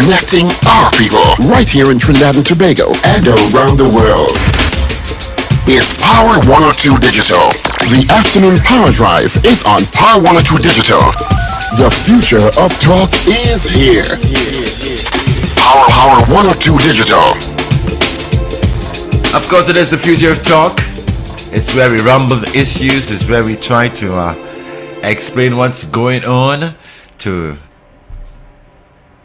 connecting our people right here in Trinidad and Tobago and around the world. It's Power 102 Digital. The afternoon power drive is on Power 102 Digital. The future of talk is here. Power 102 Digital. Of course, it is the future of talk. It's where we rumble the issues. It's where we try to explain what's going on to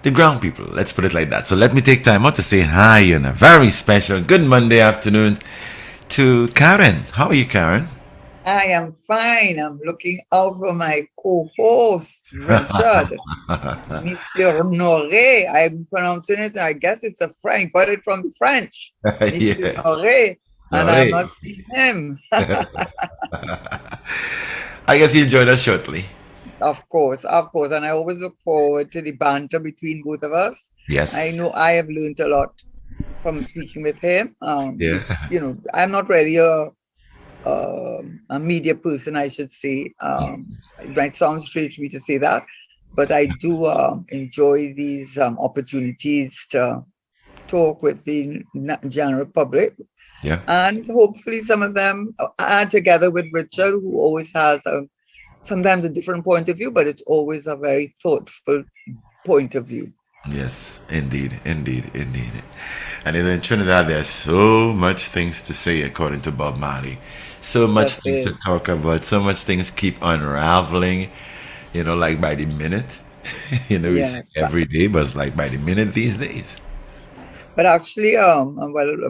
the ground people. Let's put it like that. So let me take time out to say hi and a very special good Monday afternoon to Karen. How are you, Karen? I am fine. I'm looking out for my co-host, Richard. Monsieur Noray. I'm pronouncing it, I guess it's a French. Got it from the French. Monsieur Yeah. Noray. And Noray. I've not seen him. I guess you join us shortly. Of course. And I always look forward to the banter between both of us. Yes. I know I have learned a lot from speaking with him. Yeah. You know, I'm not really a media person, I should say. It might sound strange to me to say that, but I do enjoy these opportunities to talk with the general public. Yeah. And hopefully some of them are together with Richard, who always has sometimes a different point of view, but it's always a very thoughtful point of view. Yes, indeed. And in Trinidad, there's so much things to say, according to Bob Marley. So much things to talk about. So much things keep unraveling, like by the minute. Yes, every day, but it's like by the minute these days. But actually, I'm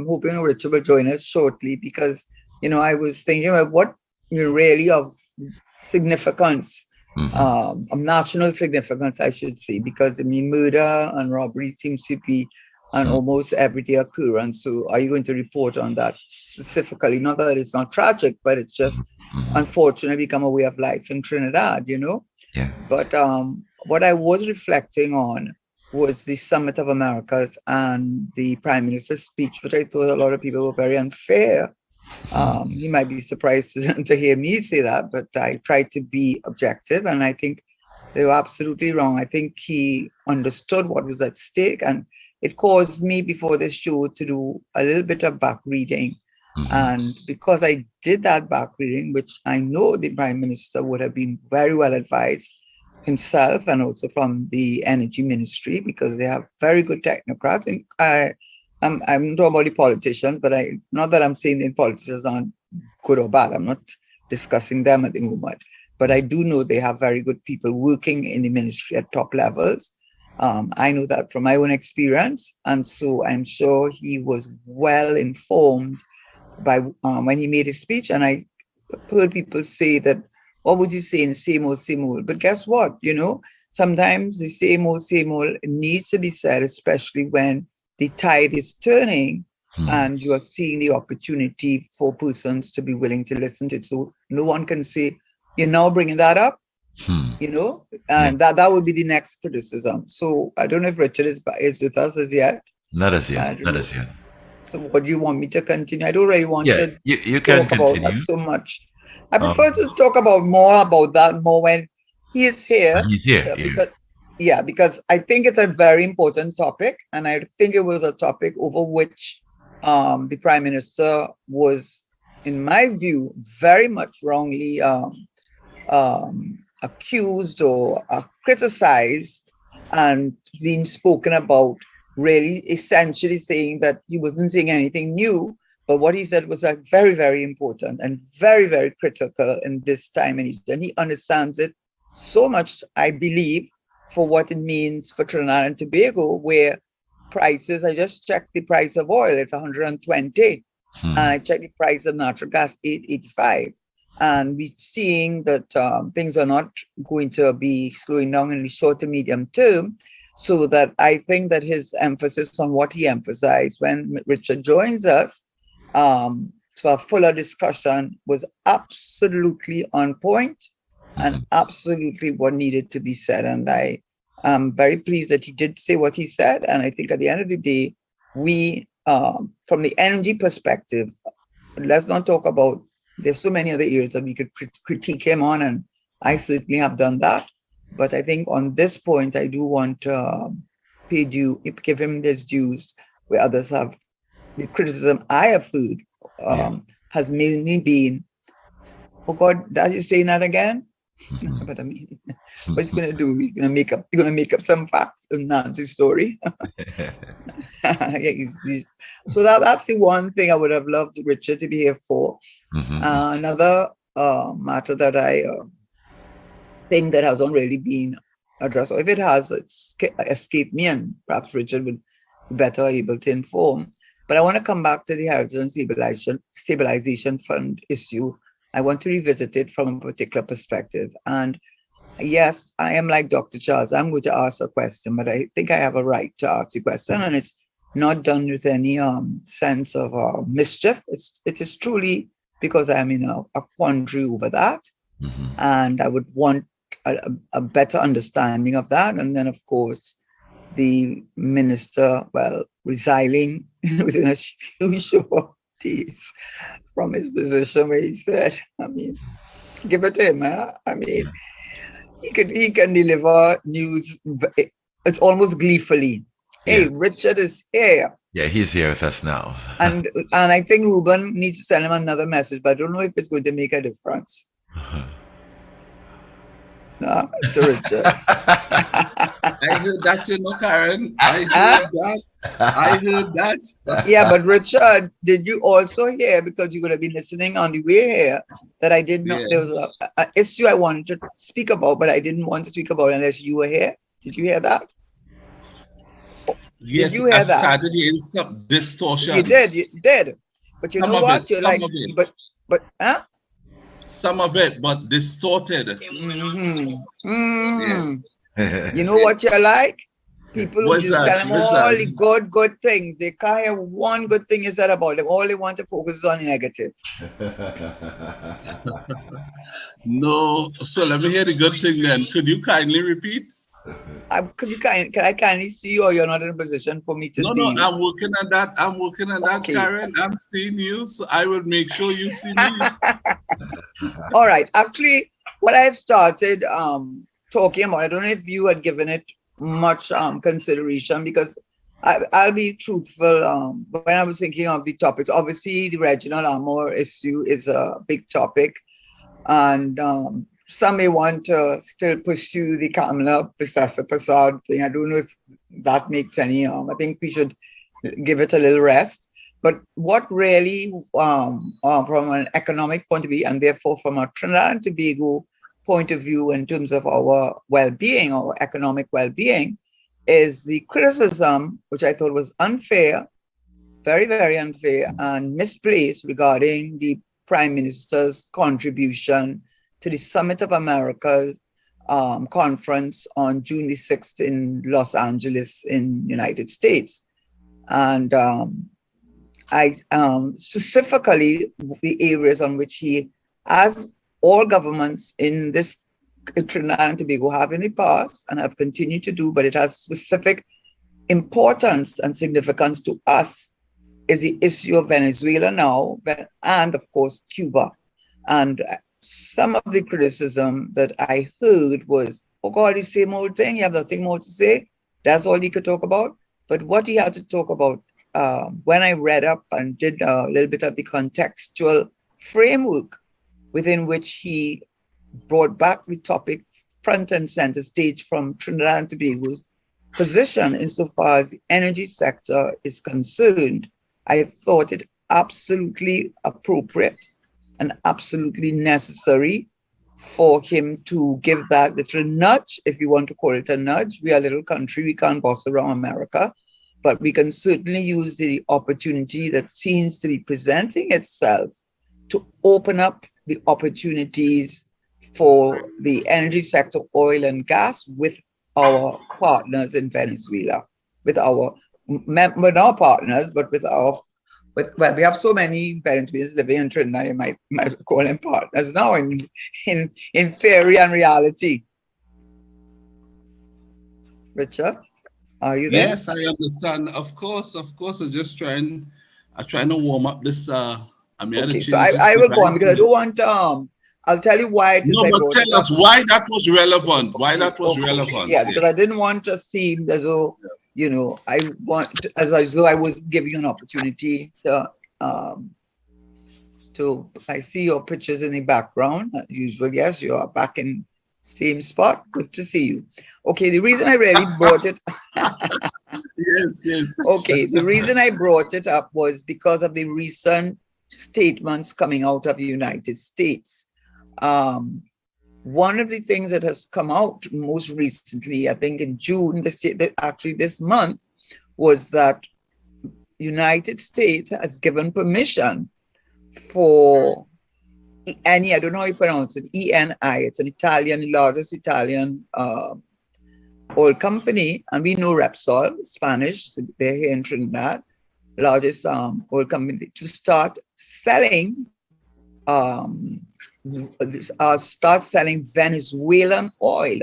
hoping Richard will join us shortly because, I was thinking about what really of significance, of national significance, I should say, because murder and robbery seems to be an almost everyday occurrence. So are you going to report on that specifically? Not that it's not tragic, but it's just unfortunately become a way of life in Trinidad, Yeah. But what I was reflecting on was the Summit of Americas and the Prime Minister's speech, which I thought a lot of people were very unfair. He might be surprised to hear me say that, but I tried to be objective, and I think they were absolutely wrong. I think he understood what was at stake, and it caused me before this show to do a little bit of back reading. And because I did that back reading, which I know the Prime Minister would have been very well advised himself and also from the Energy Ministry, because they have very good technocrats. And I'm talking about the politicians, but not that I'm saying the politicians aren't good or bad. I'm not discussing them at the moment. But I do know they have very good people working in the ministry at top levels. I know that from my own experience. And so I'm sure he was well informed by when he made his speech. And I heard people say that, what was he saying? Same old. But guess what? Sometimes the same old needs to be said, especially when the tide is turning and you are seeing the opportunity for persons to be willing to listen to it. So no one can say, you're now bringing that up, and that would be the next criticism. So I don't know if Richard is with us as yet. Not as yet. So what do you want me to continue? I don't really want to you can talk about continue. that so much. I prefer to talk about that more when he is here. He's here. Because I think it's a very important topic, and I think it was a topic over which the Prime Minister was, in my view, very much wrongly accused or criticized and being spoken about, really essentially saying that he wasn't saying anything new. But what he said was very, very important and very, very critical in this time. And he understands it so much, I believe, for what it means for Trinidad and Tobago, where prices, I just checked the price of oil, it's 120. And I checked the price of natural gas, 885. And we're seeing that things are not going to be slowing down in the short to medium term. So that I think that his emphasis on what he emphasized when Richard joins us, for a fuller discussion, was absolutely on point and absolutely what needed to be said. And I am very pleased that he did say what he said. And I think at the end of the day, we, from the energy perspective, let's not talk about, there's so many other areas that we could critique him on, and I certainly have done that. But I think on this point, I do want to pay due, give him his dues, where others have. The criticism I have heard has mainly been, oh God, that you saying that again? But I mean, what you gonna do? You're gonna make up some facts and Nancy's story. So that's the one thing I would have loved Richard to be here for. Another matter that I think that hasn't really been addressed, or if it has, escaped me, and perhaps Richard would be better able to inform. But I want to come back to the Heritage and Stabilization Fund issue. I want to revisit it from a particular perspective. And yes, I am like Dr. Charles. I'm going to ask a question, but I think I have a right to ask the question, and it's not done with any sense of mischief. It is truly because I'm in a quandary over that, and I would want a better understanding of that. And then, of course, the minister, resigning within a few short days from his position, where he said, I mean, give it to him. I mean, he can deliver news. It's almost gleefully. Hey, Richard is here. Yeah, he's here with us now. and I think Ruben needs to send him another message, but I don't know if it's going to make a difference. No, to Richard. I heard that, Karen. I heard that. Yeah, but Richard, did you also hear, because you would have been listening on the way here, that I did not, there was an issue I wanted to speak about, but I didn't want to speak about unless you were here. Did you hear that? Yes, did you hear that? Started hearing some distortion. You did. But you know what? You're like, but some of it, but distorted. You know what you're like? People who just tell them all the good things. They can't hear one good thing you said about them. All they want to focus is on the negative. No, so let me hear the good thing then. Could you kindly repeat? Can I kindly see you, or you're not in a position for me to see you? No, I'm working on that, okay. Karen. I'm seeing you, so I will make sure you see me. All right. Actually, what I started talking about, I don't know if you had given it much consideration, because I'll be truthful. When I was thinking of the topics, obviously the Reginald Armour issue is a big topic, and some may want to still pursue the Kamala Prasad thing. I don't know if that makes any I think we should give it a little rest. But what really, from an economic point of view, and therefore from a Trinidad and Tobago point of view in terms of our well-being, our economic well-being, is the criticism, which I thought was unfair, very, very unfair and misplaced, regarding the Prime Minister's contribution to the Summit of America's conference on June the 6th in Los Angeles in United States. And I specifically the areas on which he, as all governments in this Trinidad and Tobago have in the past and have continued to do, but it has specific importance and significance to us, is the issue of Venezuela now, and of course Cuba. And some of the criticism that I heard was, oh God, the same old thing, you have nothing more to say. That's all he could talk about. But what he had to talk about, when I read up and did a little bit of the contextual framework within which he brought back the topic front and center stage from Trinidad and Tobago's position insofar as the energy sector is concerned, I thought it absolutely appropriate and absolutely necessary for him to give that little nudge, if you want to call it a nudge. We are a little country, we can't boss around America, but we can certainly use the opportunity that seems to be presenting itself to open up the opportunities for the energy sector, oil and gas, with our partners in Venezuela, with our partners, but with our, well, we have so many Venezuelans living in Trinidad, you might call them partners now in theory and reality. Richard, are you there? Yes, I understand. Of course. I'm just trying to warm up this. Okay, so I will go on, because I don't want I'll tell you why it is. No, but tell us why that was relevant. Why that was relevant. Yeah, because I didn't want to seem as though you know, I want, as though I was giving you an opportunity to, I see your pictures in the background. As usual, yes, you are back in same spot. Good to see you. Okay, the reason I really brought it. Yes, yes. Okay, the reason I brought it up was because of the recent statements coming out of the United States. One of the things that has come out most recently, I think in June, actually this month, was that United States has given permission for Eni, I don't know how you pronounce it, ENI, it's an Italian, largest Italian oil company, and we know Repsol, Spanish, they're here in Trinidad, largest oil company, to start selling Venezuelan oil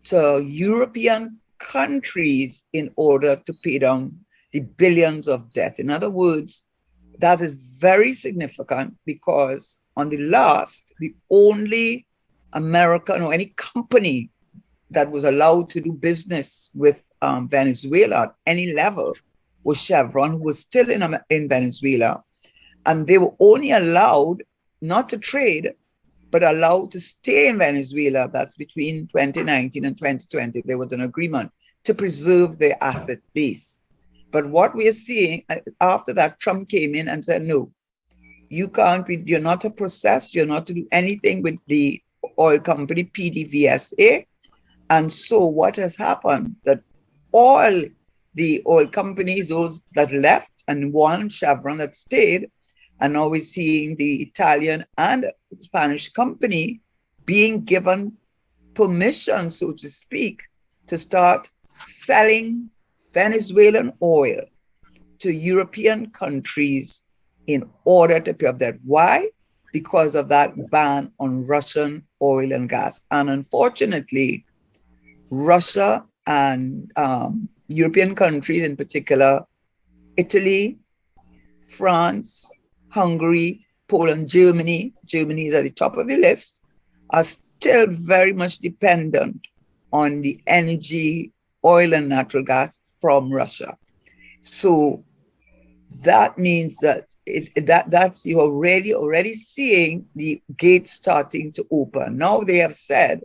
to European countries in order to pay down the billions of debt. In other words, that is very significant because the only American or any company that was allowed to do business with Venezuela at any level was Chevron, who was still in Venezuela. And they were only allowed not to trade, but allowed to stay in Venezuela. That's between 2019 and 2020. There was an agreement to preserve their asset base. But what we are seeing after that, Trump came in and said, no, you can't be, you're not to process, you're not to do anything with the oil company, PDVSA. And so what has happened, that all the oil companies, those that left and one Chevron that stayed, and now we're seeing the Italian and Spanish company being given permission, so to speak, to start selling Venezuelan oil to European countries in order to pay up debt. Why? Because of that ban on Russian oil and gas. And unfortunately, Russia and European countries, in particular, Italy, France, Hungary, Poland, Germany is at the top of the list, are still very much dependent on the energy, oil and natural gas from Russia. So that means that that's you're already seeing the gates starting to open. Now they have said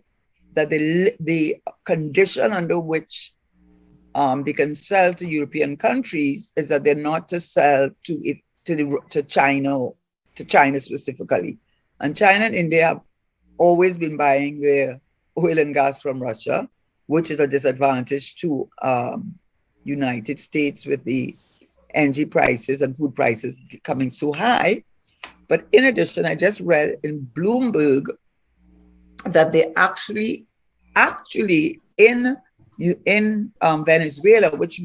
that the condition under which they can sell to European countries is that they're not to sell to China specifically. And China and India have always been buying their oil and gas from Russia, which is a disadvantage to United States with the energy prices and food prices becoming so high. But in addition, I just read in Bloomberg that they actually in Venezuela, which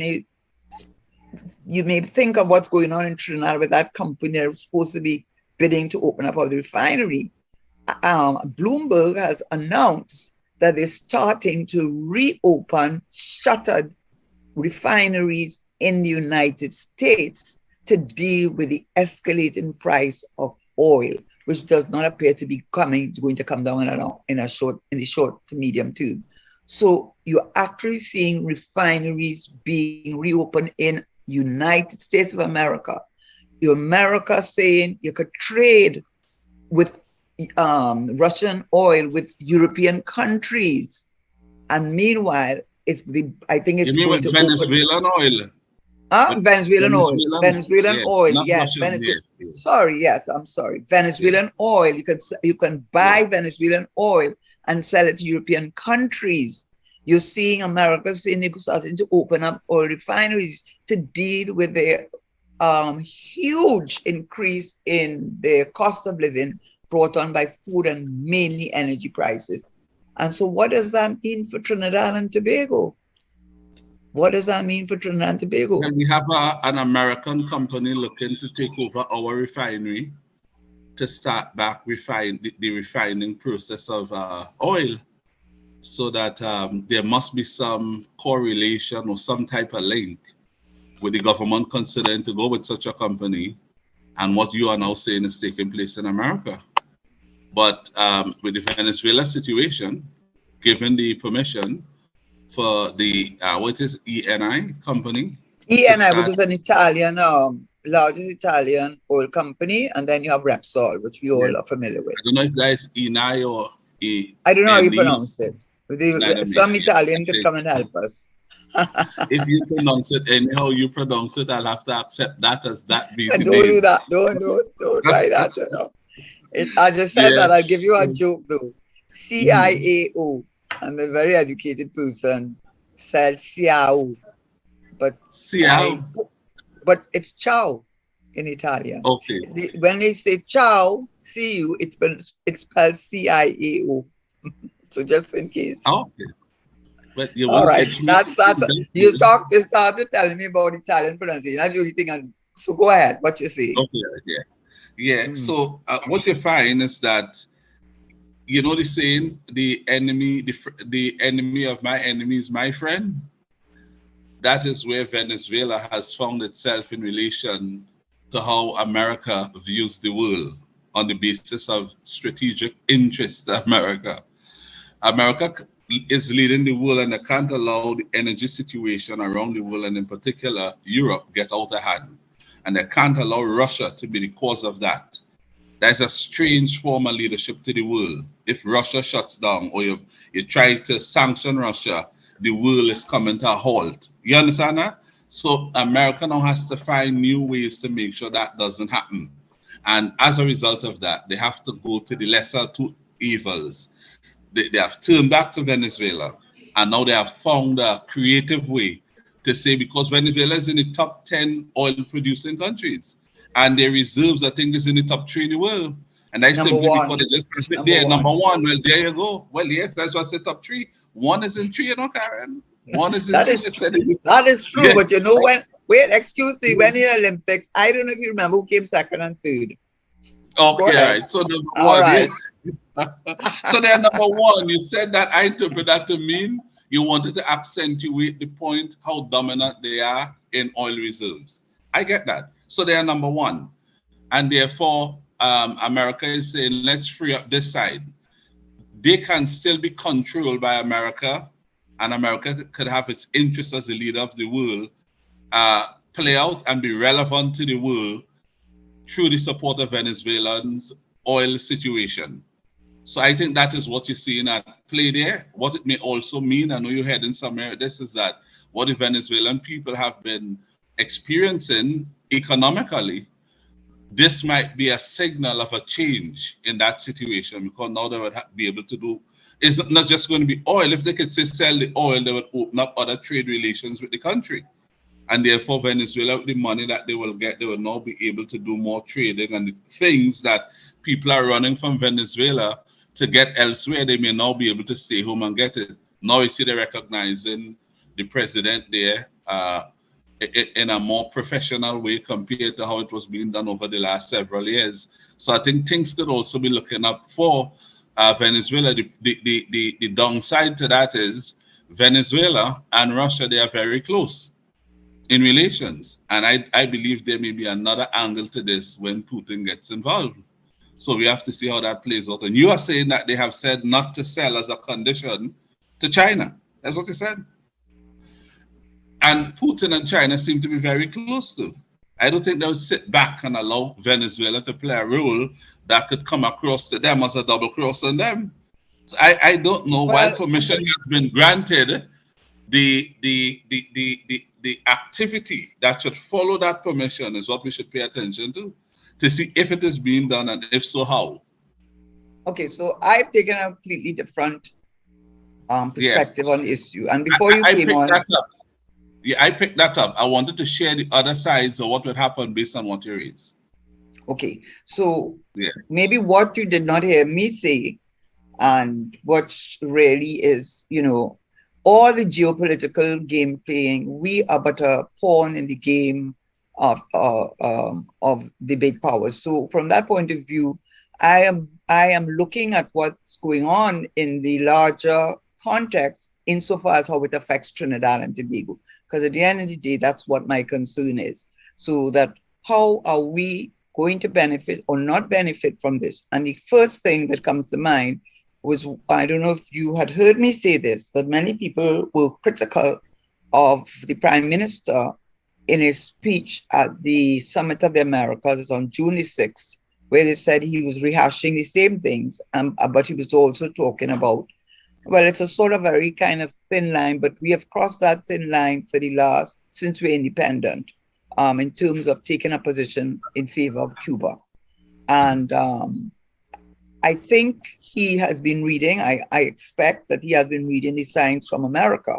you may think of what's going on in Trinidad with that company that was supposed to be bidding to open up the refinery. Bloomberg has announced that they're starting to reopen shuttered refineries in the United States to deal with the escalating price of oil, which does not appear to be going to come down in the short to medium term. So you're actually seeing refineries being reopened in United States of America. America saying you could trade with Russian oil with European countries, and meanwhile, I think it's going to Venezuelan oil. Venezuelan oil. Yes. I'm sorry. Venezuelan oil. You can buy Venezuelan oil and sell it to European countries. You're seeing America saying they're starting to open up oil refineries to deal with their huge increase in their cost of living brought on by food and mainly energy prices. And so what does that mean for Trinidad and Tobago? What does that mean for Trinidad and Tobago? Well, we have an American company looking to take over our refinery to start back the refining process of oil, so that there must be some correlation or some type of link with the government considering to go with such a company and what you are now saying is taking place in America. But with the Venezuela situation, given the permission, for the what is ENI company to ENI, which start. is an Italian, largest Italian oil company, and then you have Repsol, which we Yeah, all are familiar with. I don't know if that is ENI or I don't know how you ENI. pronounce it. Neither me. Some Yeah. Italian could come and help us. If you pronounce it anyhow you pronounce it, I'll have to accept that as that being And the don't do name. that. Don't try that. You know. I just said Yeah. that. I'll give you a joke though. CIAO. And a very educated person said Ciao, but See how? but it's ciao in Italian. Okay. When they say ciao, see you, it's spelled CIAO. So just in case. Okay. But you All want to right. educate That's me? you started telling me about Italian pronunciation. That's the only thing I do. So go ahead. What you say? Okay. Yeah. Yeah. Mm. So what you find is that you know the saying, the enemy of my enemy is my friend. That is where Venezuela has found itself in relation to how America views the world on the basis of strategic interest to America. America is leading the world and they can't allow the energy situation around the world and in particular Europe get out of hand. And they can't allow Russia to be the cause of that. There's a strange form of leadership to the world. If Russia shuts down or you try to sanction Russia, the world is coming to a halt. You understand that? So America now has to find new ways to make sure that doesn't happen. And as a result of that, they have to go to the lesser two evils. They have turned back to Venezuela and now they have found a creative way to say because Venezuela is in the top 10 oil producing countries and their reserves, I think, is in the top 3 in the world. And that's Number simply one. because they just It's there, number number one. one. Well, there you go. Well, yes, that's why I said top 3. One is in 3, you know, Karen. One is in That 3. is They said it. that is true. Yeah. But you know when excuse me, when in the Olympics, I don't know if you remember who came second and third. Go Okay, all ahead. right. So number All one, right. so they're number one. You said that I interpret that to mean you wanted to accentuate the point how dominant they are in oil reserves. I get that. So they are number one. And therefore, America is saying, let's free up this side. They can still be controlled by America, and America could have its interests as the leader of the world play out and be relevant to the world through the support of Venezuelans' oil situation. So I think that is what you're seeing at play there. What it may also mean, I know you're heading somewhere, this is that what the Venezuelan people have been experiencing economically, this might be a signal of a change in that situation because now they would be able to do, it's not just going to be oil. If they could say sell the oil, they would open up other trade relations with the country. And therefore, Venezuela, with the money that they will get, they will now be able to do more trading and the things that people are running from Venezuela to get elsewhere, they may now be able to stay home and get it. Now you see they're recognizing the president there in a more professional way compared to how it was being done over the last several years. So I think things could also be looking up for Venezuela. The downside to that is Venezuela and Russia, they are very close in relations. And I believe there may be another angle to this when Putin gets involved. So we have to see how that plays out. And you are saying that they have said not to sell as a condition to China. That's what they said. And Putin and China seem to be very close to. I don't think they'll sit back and allow Venezuela to play a role that could come across to them as a double cross on them. So I don't know. While Well, permission has been granted, the activity that should follow that permission is what we should pay attention to see if it is being done and if so, how. okay, so I've taken a completely different Yeah, perspective on the issue. And before you I came picked on, that up. Yeah, I picked that up. I wanted to share the other sides of what would happen based on what you raised. okay, so Yeah. maybe what you did not hear me say, and what really is, all the geopolitical game playing, we are but a pawn in the game of the big powers. So from that point of view, I am looking at what's going on in the larger context insofar as how it affects Trinidad and Tobago. Because at the end of the day, that's what my concern is. So that how are we going to benefit or not benefit from this? And the first thing that comes to mind was, I don't know if you had heard me say this, but many people were critical of the Prime Minister in his speech at the Summit of the Americas on June the 6th, where they said he was rehashing the same things, but he was also talking about, well, it's a sort of very kind of thin line, but we have crossed that thin line for the last, since we're independent, in terms of taking a position in favor of Cuba. And I think he has been reading, I expect that he has been reading the Signs from America.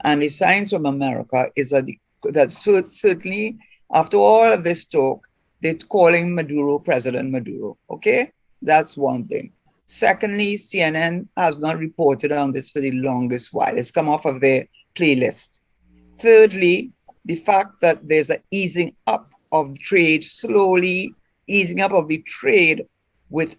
And the Signs from America is that certainly, after all of this talk, they're calling Maduro President Maduro. Okay? That's one thing. Secondly, CNN has not reported on this for the longest while. It's come off of their playlist. Thirdly, the fact that there's an easing up of trade, slowly easing up of the trade with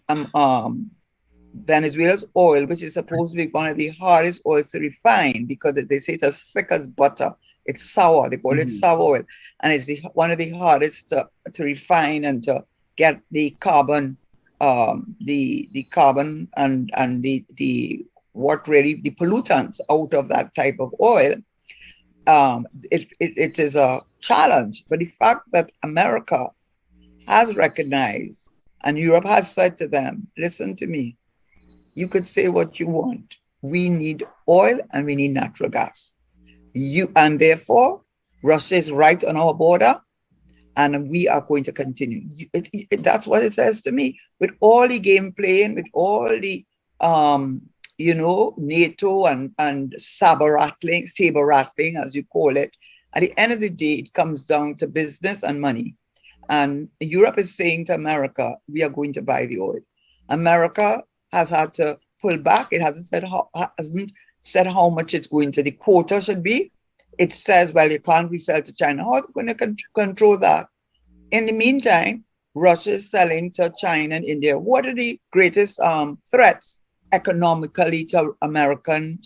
Venezuela's oil, which is supposed to be one of the hardest oils to refine because they say it's as thick as butter. It's sour. They call it sour oil, and it's one of the hardest to refine and to get the carbon, the carbon and the what really the pollutants out of that type of oil. It is a challenge, but the fact that America has recognized and Europe has said to them, listen to me, you could say what you want. We need oil and we need natural gas. And therefore, Russia is right on our border and we are going to continue. That's what it says to me. With all the game playing, with all the, NATO and saber rattling, as you call it, at the end of the day, it comes down to business and money. And Europe is saying to America, we are going to buy the oil. America has had to pull back. It hasn't said how much it's going to, the quota should be. It says, well, you can't resell to China. How are they going to control that? In the meantime, Russia is selling to China and India. What are the greatest threats economically to American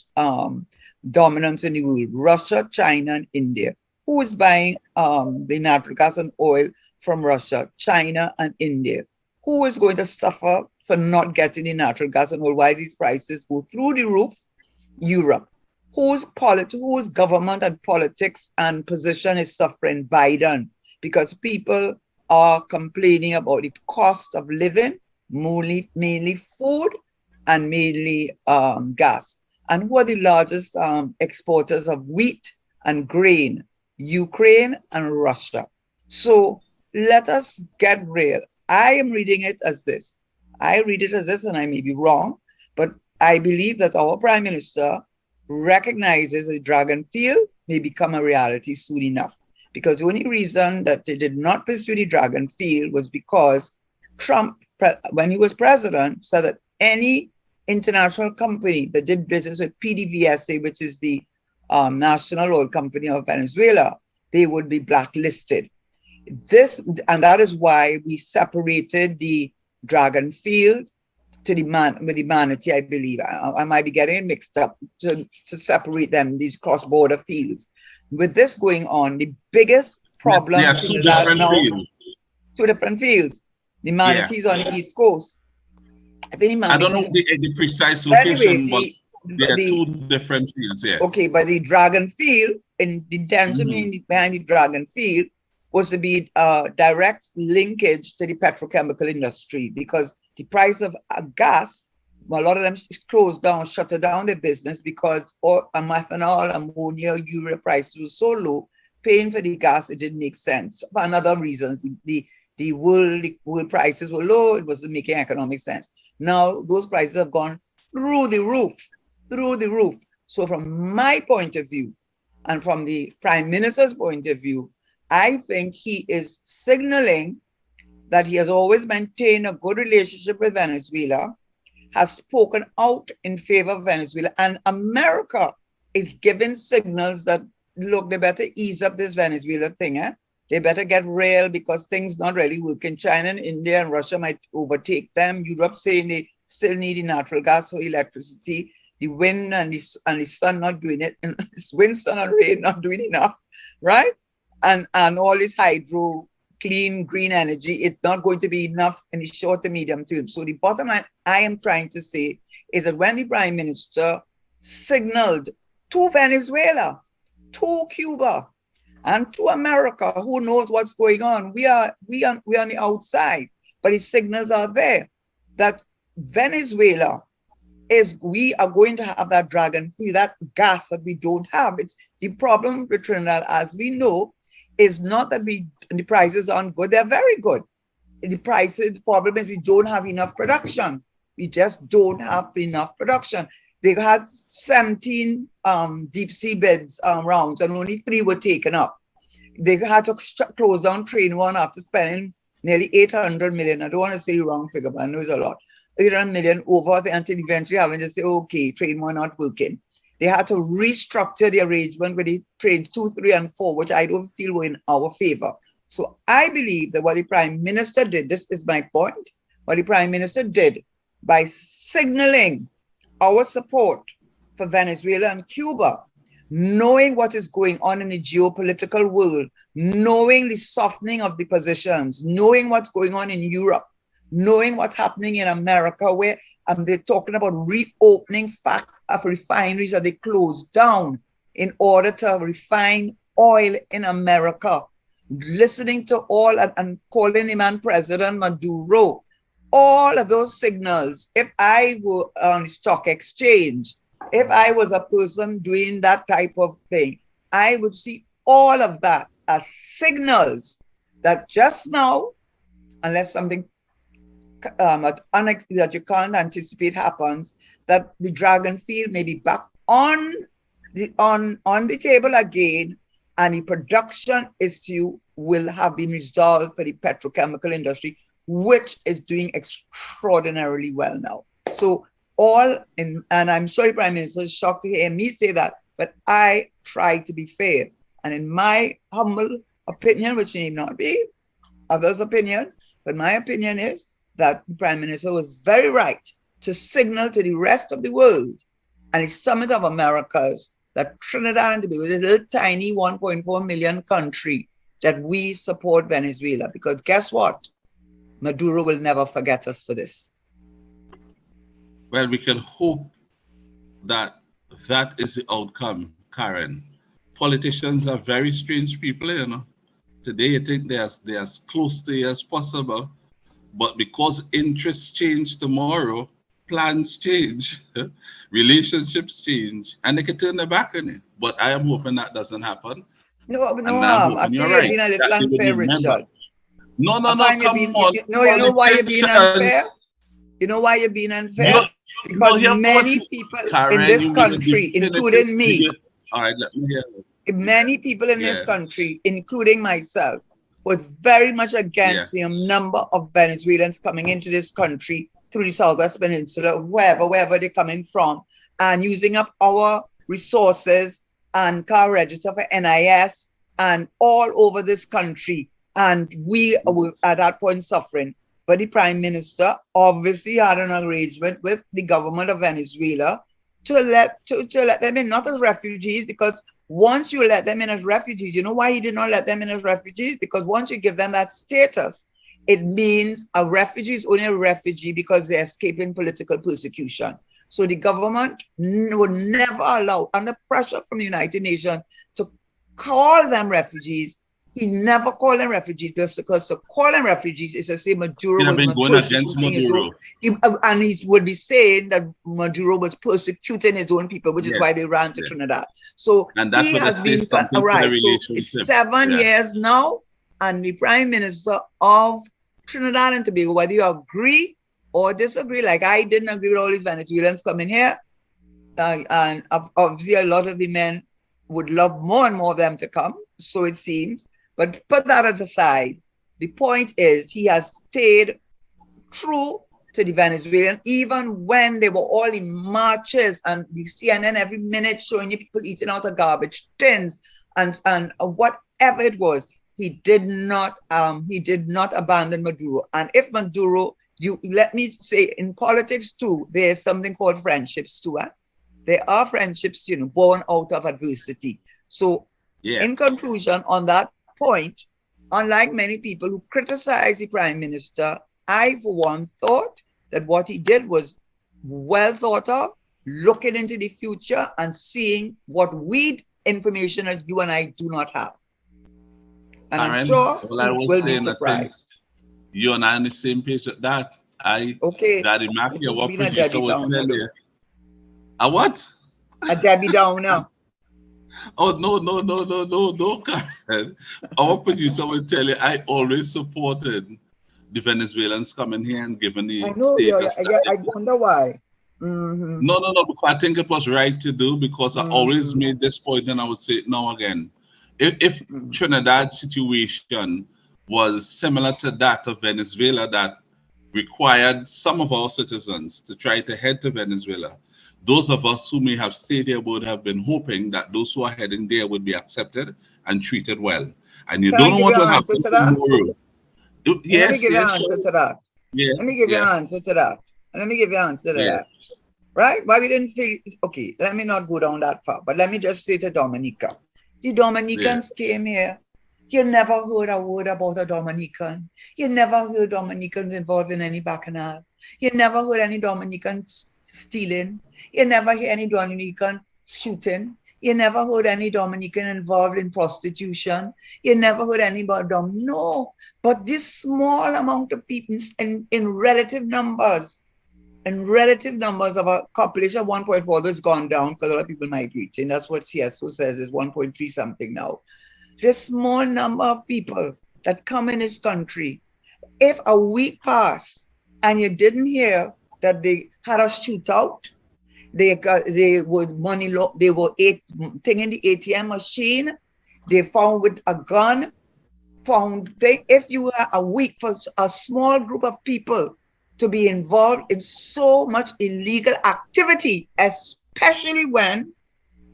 dominance in the world? Russia, China, and India. Who is buying the natural gas and oil from Russia, China, and India? Who is going to suffer for not getting the natural gas and oil? Why these prices go through the roof? Europe. Whose government and politics and position is suffering? Biden. Because people are complaining about the cost of living, mainly food and mainly gas. And who are the largest exporters of wheat and grain? Ukraine and Russia. So let us get real. I am reading it as this. I read it as this, and I may be wrong, but I believe that our Prime Minister recognizes the dragon field may become a reality soon enough. Because the only reason that they did not pursue the dragon field was because Trump, when he was president, said that any international company that did business with PDVSA, which is the national oil company of Venezuela, they would be blacklisted. That is why we separated the dragon field to the manatee, I believe. I might be getting it mixed up to separate them, these cross-border fields. With this going on, the biggest problem yes, two different fields. The manatees on the East Coast. I don't know the precise location, but there are two different fields, yeah. Okay, but the dragon field, in the intention behind the dragon field was to be a direct linkage to the petrochemical industry, because the price of gas, a lot of them closed down, shuttered down their business because methanol, ammonia, urea prices were so low. Paying for the gas, it didn't make sense. For another reasons, the world prices were low. It wasn't making economic sense. Now those prices have gone through the roof. So from my point of view, and from the Prime Minister's point of view, I think he is signaling that he has always maintained a good relationship with Venezuela, has spoken out in favor of Venezuela, and America is giving signals that, look, they better ease up this Venezuela thing. They better get real, because things not really working. China and India and Russia might overtake them. Europe saying they still need the natural gas for electricity. The wind and the sun not doing it. And wind, sun, and rain not doing enough, right? And all this hydro, clean, green energy, it's not going to be enough in the short to medium term. So the bottom line I am trying to say is that when the Prime Minister signaled to Venezuela, to Cuba, and to America, who knows what's going on? We are on the outside, but the signals are there that Venezuela we are going to have that dragon field, that gas that we don't have. It's the problem with Trinidad, as we know, is not that the prices aren't good, they're very good. The problem is we don't have enough production. We just don't have enough production. They had 17 deep sea beds rounds and only 3 were taken up. They had to close down Train 1 after spending nearly 800 million. I don't want to say the wrong figure, but I know it's a lot. 800 million over until eventually having to say, okay, Train 1 not working. They had to restructure the arrangement with the trains 2, 3, and 4, which I don't feel were in our favor. So I believe that what the Prime Minister did, this is my point, what the Prime Minister did by signaling our support for Venezuela and Cuba, knowing what is going on in the geopolitical world, knowing the softening of the positions, knowing what's going on in Europe, knowing what's happening in America, where they're talking about reopening of refineries that they closed down in order to refine oil in America, listening to all and calling the man President Maduro. All of those signals, if I were on the stock exchange, if I was a person doing that type of thing, I would see all of that as signals that just now, unless something that you can't anticipate happens, that the dragon field may be back on the table again, and the production issue will have been resolved for the petrochemical industry, which is doing extraordinarily well now. So and I'm sorry, Prime Minister, is shocked to hear me say that, but I try to be fair. And in my humble opinion, which may not be others' opinion, but my opinion is that the Prime Minister was very right to signal to the rest of the world and the Summit of Americas that Trinidad and Tobago is a little tiny 1.4 million country, that we support Venezuela. Because guess what? Maduro will never forget us for this. Well, we can hope that that is the outcome, Karen. Politicians are very strange people, you know. Today you think they're as close to you as possible, but because interests change tomorrow, plans change, relationships change, and they can turn their back on it. But I am hoping that doesn't happen. No, I feel you're being a little unfair, Richard. No, come on. You know why you're being unfair? You know why you're being unfair? Because many people in this country, including me, all right, let me hear it. Many people in this country, including myself, was very much against the number of Venezuelans coming into this country through the Southwest Peninsula, wherever they're coming from, and using up our resources and car register for NIS and all over this country. And we were at that point suffering. But the Prime Minister obviously had an arrangement with the government of Venezuela to let them in, not as refugees, because once you let them in as refugees, you know why he did not let them in as refugees? Because once you give them that status, it means a refugee is only a refugee because they're escaping political persecution. So the government would never allow, under pressure from the United Nations, to call them refugees. He never called them refugees, just because to call them refugees is to say Maduro was going against Maduro. And he would be saying that Maduro was persecuting his own people, which is why they ran to Trinidad. So he has been right. So it's 7 years now, and the Prime Minister of Trinidad and Tobago, whether you agree or disagree, like I didn't agree with all these Venezuelans coming here, and obviously a lot of the men would love more and more of them to come, so it seems. But put that aside, the point is he has stayed true to the Venezuelan, even when they were all in marches and the CNN every minute showing you people eating out of garbage tins and whatever it was. He did not abandon Maduro. And if Maduro, let me say, in politics too, there's something called friendships too. There are friendships, born out of adversity. So in conclusion, on that point, unlike many people who criticize the Prime Minister, I, for one, thought that what he did was well thought of, looking into the future and seeing what information that you and I do not have. And I'm Karen, sure well, I he was will be saying, I think surprised. you and I on the same page with that. Okay, Daddy Mafia, you've what been a producer Debbie would Downer, tell though. you? A what? A Debbie Downer. Oh, no, Karen. Our producer will tell you, I always supported the Venezuelans coming here and giving I the know, status. I wonder why. Mm-hmm. No, because I think it was right to do, because I always Mm-hmm. made this point and I would say it now again. If Mm-hmm. Trinidad's situation was similar to that of Venezuela, that required some of our citizens to try to head to Venezuela, those of us who may have stayed here would have been hoping that those who are heading there would be accepted and treated well. And you Can I don't know give what you will an answer happen to that? tomorrow. Let me Yes, give you an yes, answer sure. to that. Yeah, Let me give you yeah, an answer to that. Let me give you an answer to yeah, that. Right? Why we didn't feel okay, let me not go down that far, but let me just say to Dominica. The yeah. Dominicans came here. You never heard a word about a Dominican. You never heard Dominicans involved in any bacchanal. You never heard any Dominicans stealing. You never hear any Dominican shooting. You never heard any Dominican involved in prostitution. You never heard anybody. No, but this small amount of people in relative numbers of a population of 1.4 that's gone down because a lot of people migrating. That's what CSO says is 1.3 something now. This small number of people that come in this country, if a week passed and you didn't hear that they had a shootout, they would they were thing in the ATM machine, they found with a gun, if you were a week for a small group of people to be involved in so much illegal activity, especially when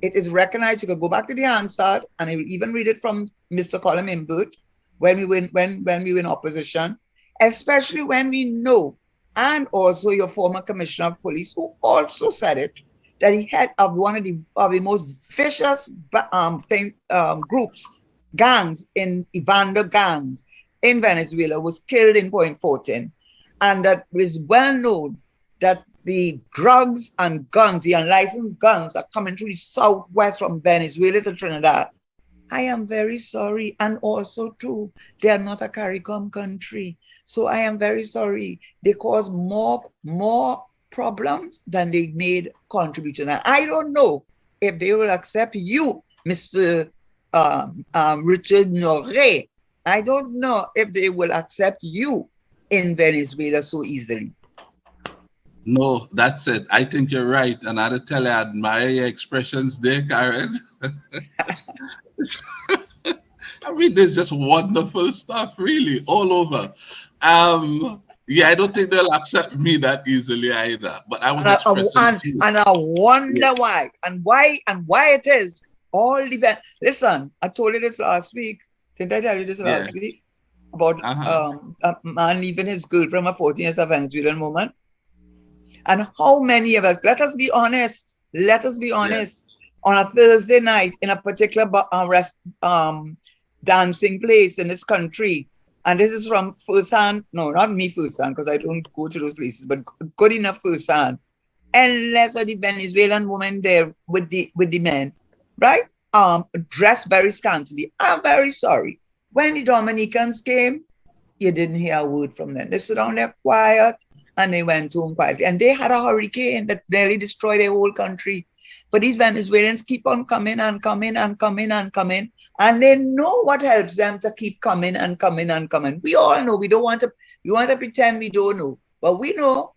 it is recognized. You can go back to the Hansard, and I will even read it from Mr. Colin Imbert when we were in opposition, especially when we know, and also your former commissioner of police, who also said it, that he had of one of the most vicious groups, gangs in Evander gangs in Venezuela, was killed in Point 14, and that is well known that the drugs and guns, the unlicensed guns, are coming through the southwest from Venezuela to Trinidad. I am very sorry. And also, too, they are not a CARICOM country. So I am very sorry. They cause more problems than they made contribution. And I don't know if they will accept you, Mr. Richard Noray. I don't know if they will accept you in Venezuela so easily. No, that's it. I think you're right. And I tell you, I admire your expressions there, Karen. I mean, there's just wonderful stuff, really, all over. Yeah, I don't think they'll accept me that easily either. But I was expressing and I wonder why, and why it is all the listen. I told you this last week. Didn't I tell you this last week about a man leaving his girlfriend of 14 years, a Venezuelan woman? And how many of us, let us be honest, on a Thursday night in a particular dancing place in this country, and this is from firsthand, no, not me firsthand, because I don't go to those places, but good enough firsthand, unless the Venezuelan woman there with the men, right? Dressed very scantily. I'm very sorry. When the Dominicans came, you didn't hear a word from them. They sit down there quiet, and they went home quietly. And they had a hurricane that nearly destroyed their whole country. But these Venezuelans keep on coming and coming and coming and coming. And they know what helps them to keep coming and coming and coming. We all know. We want to pretend we don't know. But we know.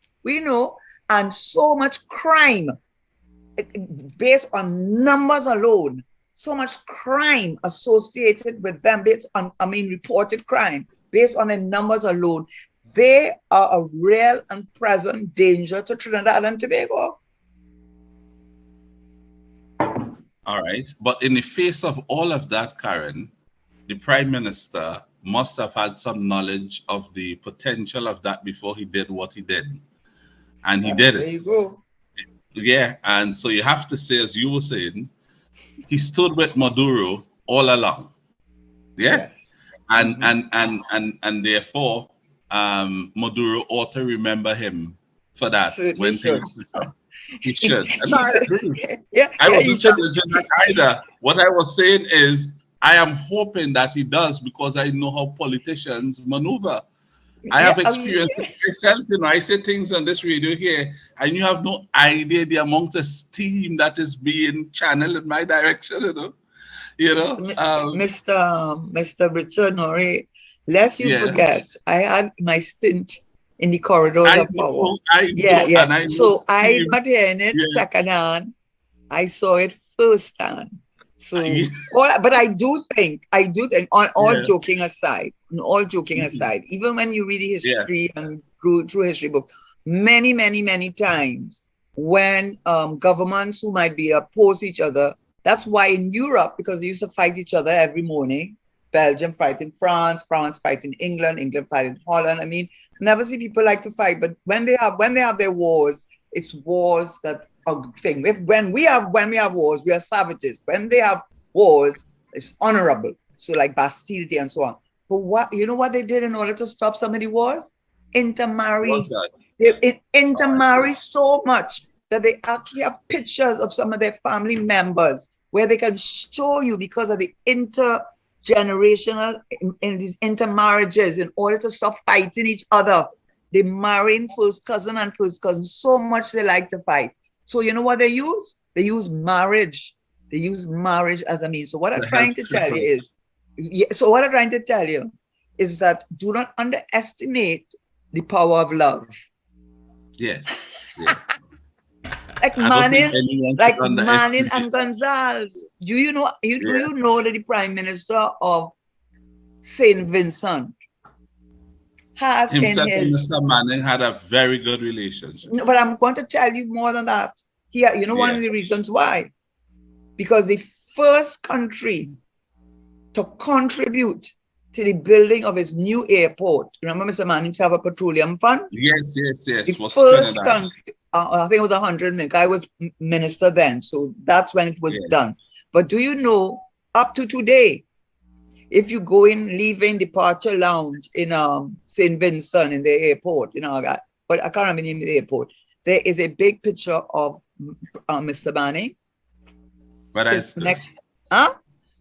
And so much crime based on numbers alone. So much crime associated with them based on, reported crime based on the numbers alone. They are a real and present danger to Trinidad and Tobago. all right. But in the face of all of that, Karen, the Prime Minister must have had some knowledge of the potential of that before he did what he did. And he did it. There you go. Yeah. And so you have to say, as you were saying, he stood with Maduro all along. Yeah. Yes. And therefore, Maduro ought to remember him for that Certainly when should. things become. He should. And I agree. Yeah, I yeah, he wasn't should. challenging that either. What I was saying is, I am hoping that he does because I know how politicians maneuver. I Yeah, have experienced it myself. You know, I say things on this radio here, and you have no idea the amount of steam that is being channeled in my direction. You know. Mr. Richard Noray, lest you Yeah. forget, I had my stint in the corridors of power. I Yeah, know, yeah. and I know. So I'm not hearing it Yeah. secondhand. I saw it firsthand. So, Yeah. but I do think, on all Yeah. joking aside, even when you read the Yeah. history and through history books, many times when governments who might be opposed to each other, that's why in Europe, because they used to fight each other every morning, Belgium fighting France, France fighting England, England fighting Holland. I mean, never see people like to fight, but when they have their wars, it's wars that are good thing. When we have wars, we are savages. When they have wars, it's honorable. So like Bastille and so on. But what they did in order to stop some of the wars? Intermarry. What's that? They intermarry so much that they actually have pictures of some of their family members where they can show you, because of the intergenerational in these intermarriages, in order to stop fighting each other. They marrying first cousin and first cousin so much they like to fight. So you know what they use? They use marriage. They use marriage as a means. So what I'm trying to tell you is that do not underestimate the power of love. Yes. Like Manning and Gonzalez. Do you know that the Prime Minister of Saint Vincent has himself in and his... Mr. Manning had a very good relationship. No, but I'm going to tell you more than that. Here, one of the reasons why. Because the first country to contribute to the building of his new airport, remember Mr. Manning to have a petroleum fund? Yes. The first country, I think it was 100 million. I was minister then, so that's when it was done. But do you know, up to today, if you go in leaving departure lounge in St. Vincent in the airport, but I can't remember the name of the airport, there is a big picture of Mr. Manning. But that's next,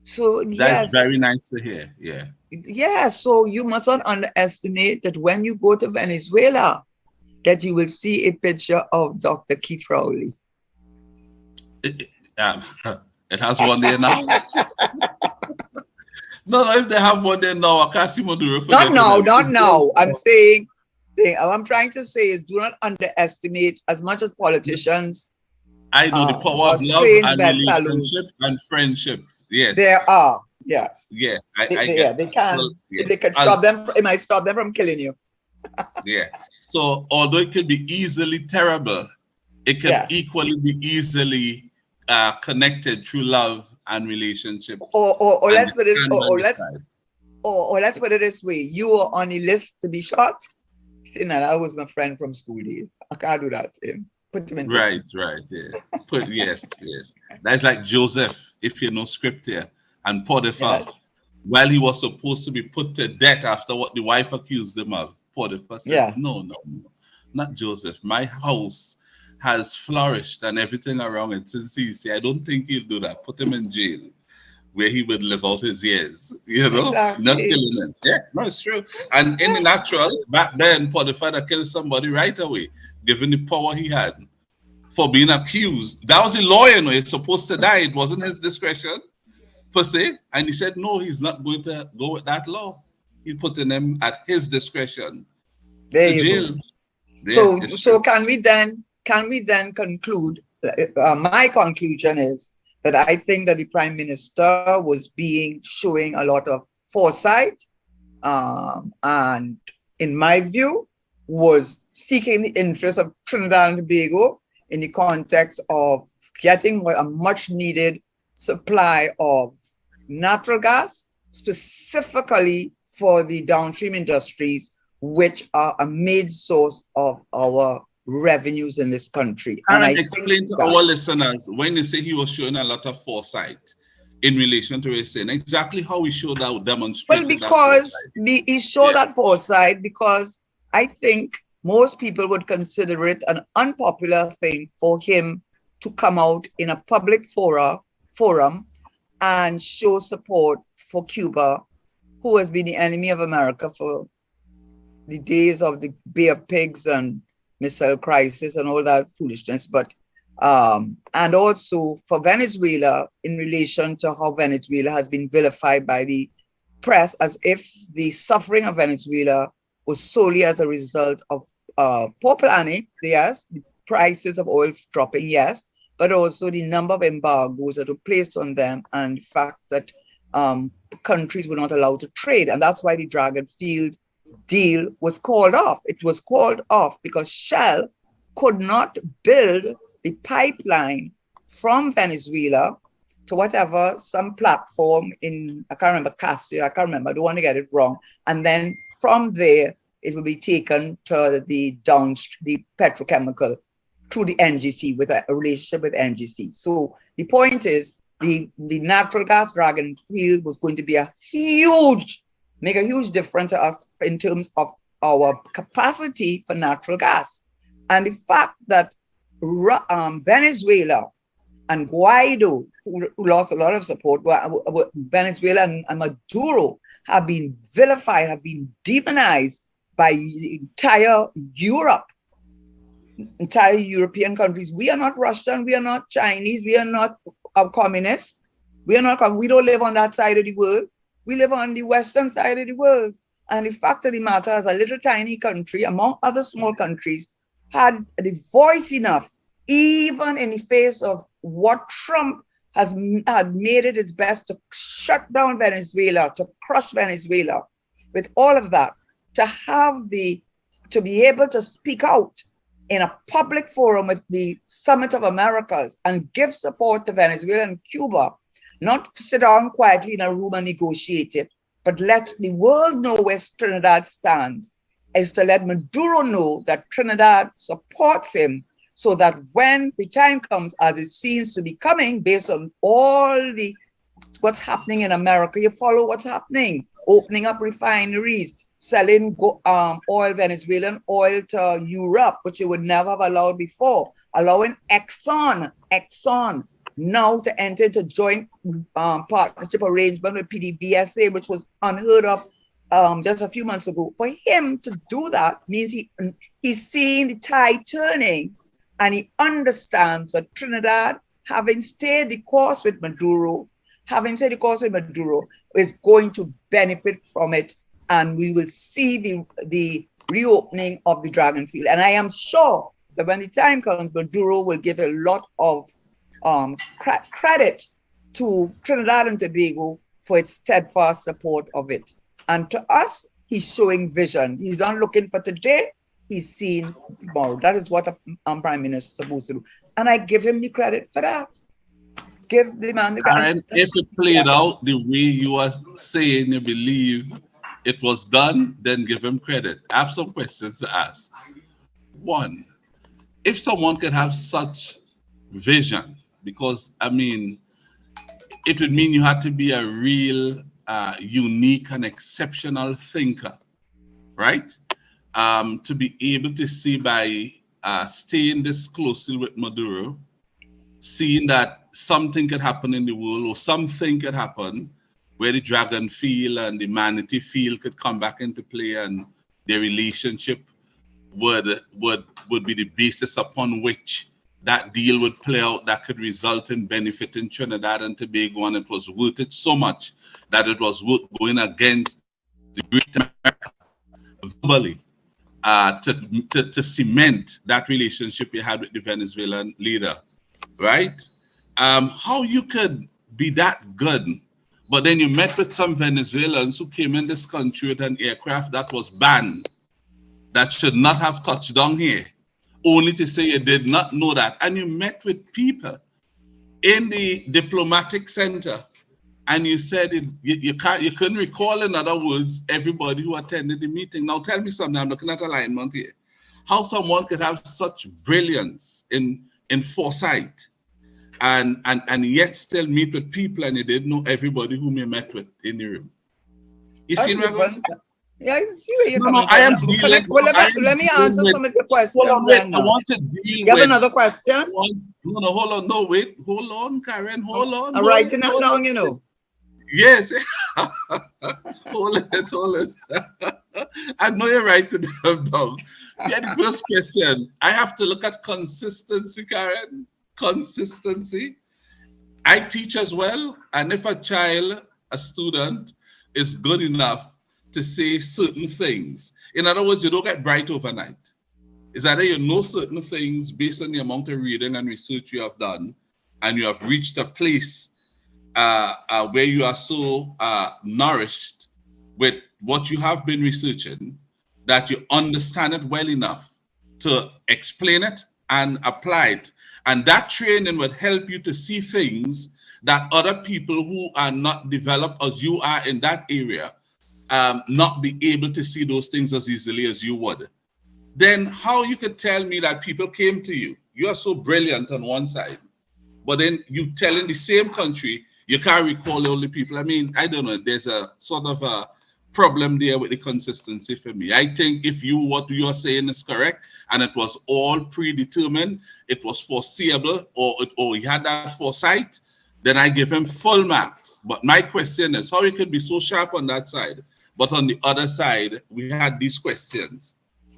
So that's very nice to hear. Yeah. Yeah. So you must not underestimate that when you go to Venezuela, that you will see a picture of Dr. Keith Rowley. It has one there now. No, if they have one there now, I can't see Maduro. Not now. I'm saying, what I'm trying to say is, do not underestimate, as much as politicians. I know the power of love and relationship and friendship. Yes, there are. Yes. Yeah, they can. Well, yeah. They can stop them. It might stop them from killing you. Yeah. So although it could be easily terrible, it can equally be easily connected through love and relationship. Or let's put it this way: you were on the list to be shot. See, now that was my friend from school days. I can't do that to him. Put him in right, yeah. Yes. That's like Joseph, if you know scripture, and Potiphar. Yes. While he was supposed to be put to death after what the wife accused him of, Potiphar said, no, not Joseph. My house has flourished and everything around it since he said, I don't think he'll do that. Put him in jail where he would live out his years, exactly. Not killing him. Yeah, no, it's true. And in the natural, back then, Potiphar killed somebody right away, given the power he had for being accused. That was the lawyer, he's supposed to die. It wasn't his discretion, per se. And he said, no, he's not going to go with that law. He put him at his discretion to jail. So can we then conclude? My conclusion is that I think that the Prime Minister was showing a lot of foresight, and in my view, was seeking the interest of Trinidad and Tobago in the context of getting a much needed supply of natural gas, specifically for the downstream industries, which are a major source of our revenues in this country. And I explain to our listeners, when you say he was showing a lot of foresight in relation to his saying, exactly how he showed that demonstration. Well, because he showed that foresight because I think most people would consider it an unpopular thing for him to come out in a public forum and show support for Cuba, who has been the enemy of America for the days of the Bay of Pigs and missile crisis and all that foolishness. But and also for Venezuela, in relation to how Venezuela has been vilified by the press as if the suffering of Venezuela was solely as a result of poor planning, yes, the prices of oil dropping, yes, but also the number of embargoes that were placed on them and the fact that countries were not allowed to trade. And that's why the Dragon Field deal was called off. It was called off because Shell could not build the pipeline from Venezuela to whatever, some platform in, I can't remember, Cassia, I can't remember, I don't want to get it wrong. And then from there, it will be taken to the petrochemical through the NGC with a relationship with NGC. So the point is, the natural gas Dragon Field was going to be make a huge difference to us in terms of our capacity for natural gas. And the fact that Venezuela and Guaido, who lost a lot of support, Venezuela and Maduro have been vilified, have been demonized by the entire European countries. We are not Russian, we are not Chinese, we are not communists. We don't live on that side of the world. We live on the western side of the world. And the fact of the matter, as a little tiny country, among other small countries, had the voice enough, even in the face of what Trump had made it its best to shut down Venezuela, to crush Venezuela, with all of that, to be able to speak out in a public forum with the Summit of Americas and give support to Venezuela and Cuba, not sit down quietly in a room and negotiate it, but let the world know where Trinidad stands, is to let Maduro know that Trinidad supports him, so that when the time comes, as it seems to be coming, based on what's happening in America, you follow what's happening, opening up refineries, selling oil, Venezuelan oil to Europe, which you would never have allowed before, allowing Exxon now to enter into joint partnership arrangement with PDVSA, which was unheard of just a few months ago. For him to do that means he's seeing the tide turning, and he understands that Trinidad, having stayed the course with Maduro, is going to benefit from it, and we will see the reopening of the Dragon Field. And I am sure that when the time comes, Maduro will give a lot of credit to Trinidad and Tobago for its steadfast support of it. And to us, he's showing vision. He's not looking for today, he's seeing tomorrow. That is what a prime minister is supposed to do. And I give him the credit for that. Give the man the credit. And if it played out the way you are saying you believe it was done, then give him credit. I have some questions to ask. One, if someone could have such vision, because I mean, it would mean you had to be a real unique and exceptional thinker, right? To be able to see by staying this closely with Maduro, seeing that something could happen in the world, or something could happen where the Dragon Field and the Manatee Field could come back into play, and their relationship would be the basis upon which that deal would play out, that could result in benefiting Trinidad and Tobago, and it was worth it so much that it was worth going against the Great America globally to cement that relationship you had with the Venezuelan leader, right? How you could be that good, but then you met with some Venezuelans who came in this country with an aircraft that was banned, that should not have touched down here, only to say you did not know that. And you met with people in the diplomatic center, and you said you couldn't recall, in other words, everybody who attended the meeting. Now tell me something, I'm looking at alignment here. How someone could have such brilliance in foresight and yet still meet with people and you didn't know everybody whom you met with in the room. You see what I'm saying? Yeah, I see where you're No, coming I am from. dealing. Let me answer some of your questions. Hold on, wait. Then I now. want to deal You have with. another question? No, hold on. No, wait. Hold on, Karen. Hold on. I'm writing that down, you know. Yes. Hold it. I know you're writing them down. Yeah, the first question. I have to look at consistency, Karen. Consistency. I teach as well, and if a student, is good enough to say certain things, in other words, you don't get bright overnight. It's either you know certain things based on the amount of reading and research you have done, and you have reached a place where you are so nourished with what you have been researching that you understand it well enough to explain it and apply it. And that training would help you to see things that other people who are not developed as you are in that area not be able to see those things as easily as you would. Then how you could tell me that people came to you? You are so brilliant on one side, but then you tell in the same country you can't recall all the people. I mean, I don't know. There's a sort of a problem there with the consistency for me. I think if what you are saying is correct and it was all predetermined, it was foreseeable, or he had that foresight, then I give him full marks. But my question is how he could be so sharp on that side, but on the other side we had these questions.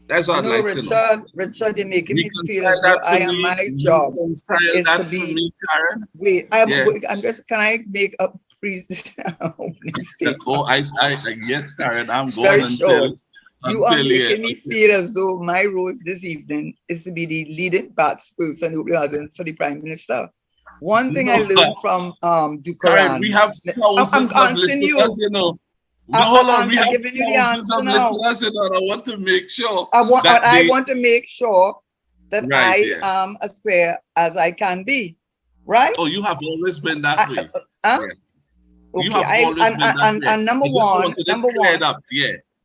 That's what I'd like to know. Richard, you're making me feel as though I am my job is to be. Me, Karen. Wait, I'm just. Can I make a opening statement? Oh, I yes, Karen. I'm it's going very until, short. You are until, making me feel as though my role this evening is to be the leading person who presents for the Prime Minister. One thing I learned from Dukaran. Karen, we have thousands of listeners, you know. No, hold on. We have giving you the answer now. Listeners, I want to make sure. I want to make sure that I am as fair as I can be. Right? Oh, you have always been that way. Yeah. Okay. You have always been that way. And number one.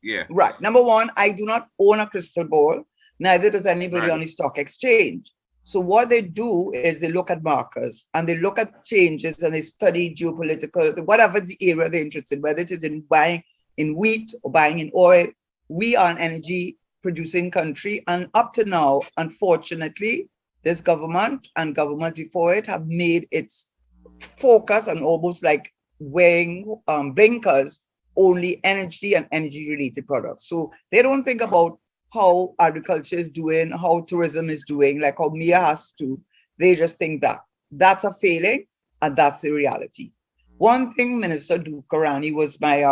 Yeah. Right. Number one, I do not own a crystal ball. Neither does anybody on the stock exchange. So what they do is they look at markers and they look at changes and they study geopolitical, whatever the area they're interested in, whether it is in buying in wheat or buying in oil. We are an energy producing country. And up to now, unfortunately, this government and government before it have made its focus and almost like wearing blinkers, only energy and energy related products. So they don't think about how agriculture is doing, how tourism is doing, like how Mia has to. They just think that that's a failing and that's the reality. One thing, Minister Dukarani was my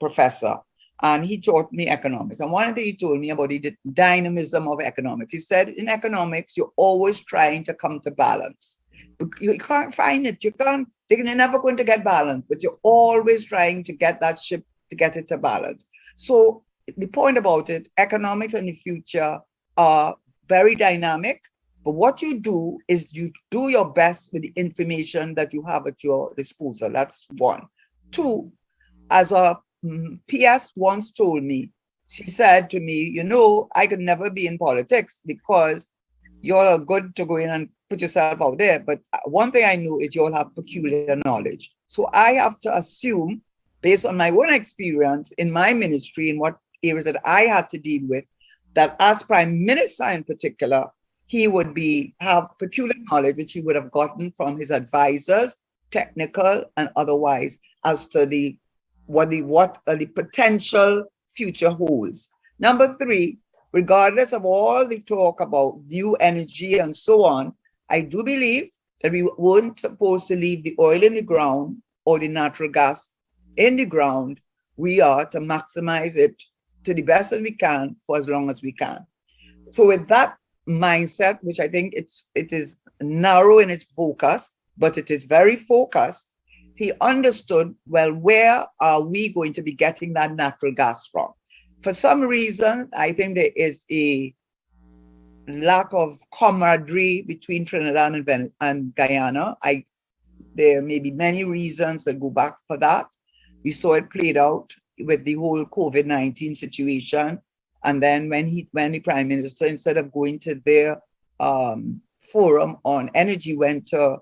professor, and he taught me economics. And one thing he told me about the dynamism of economics. He said in economics, you're always trying to come to balance. You can't find it. You're never going to get balance, but you're always trying to get that ship to get it to balance. So the point about it, economics in the future are very dynamic, but what you do is you do your best with the information that you have at your disposal. That's one. Two, as a PS once told me, she said to me, I could never be in politics because you're good to go in and put yourself out there. But one thing I know is you all have peculiar knowledge. So I have to assume, based on my own experience in my ministry and what areas that I had to deal with, that as Prime Minister in particular, he would have peculiar knowledge, which he would have gotten from his advisors, technical and otherwise, as to what the potential future holds. Number three, regardless of all the talk about new energy and so on, I do believe that we weren't supposed to leave the oil in the ground or the natural gas in the ground. We are to maximize it to the best that we can for as long as we can. So with that mindset, which I think it is narrow in its focus, but it is very focused, he understood, well, where are we going to be getting that natural gas from? For some reason, I think there is a lack of camaraderie between Trinidad and Guyana. There may be many reasons that go back for that. We saw it played out with the whole COVID-19 situation. And then when the Prime Minister, instead of going to their forum on energy, went to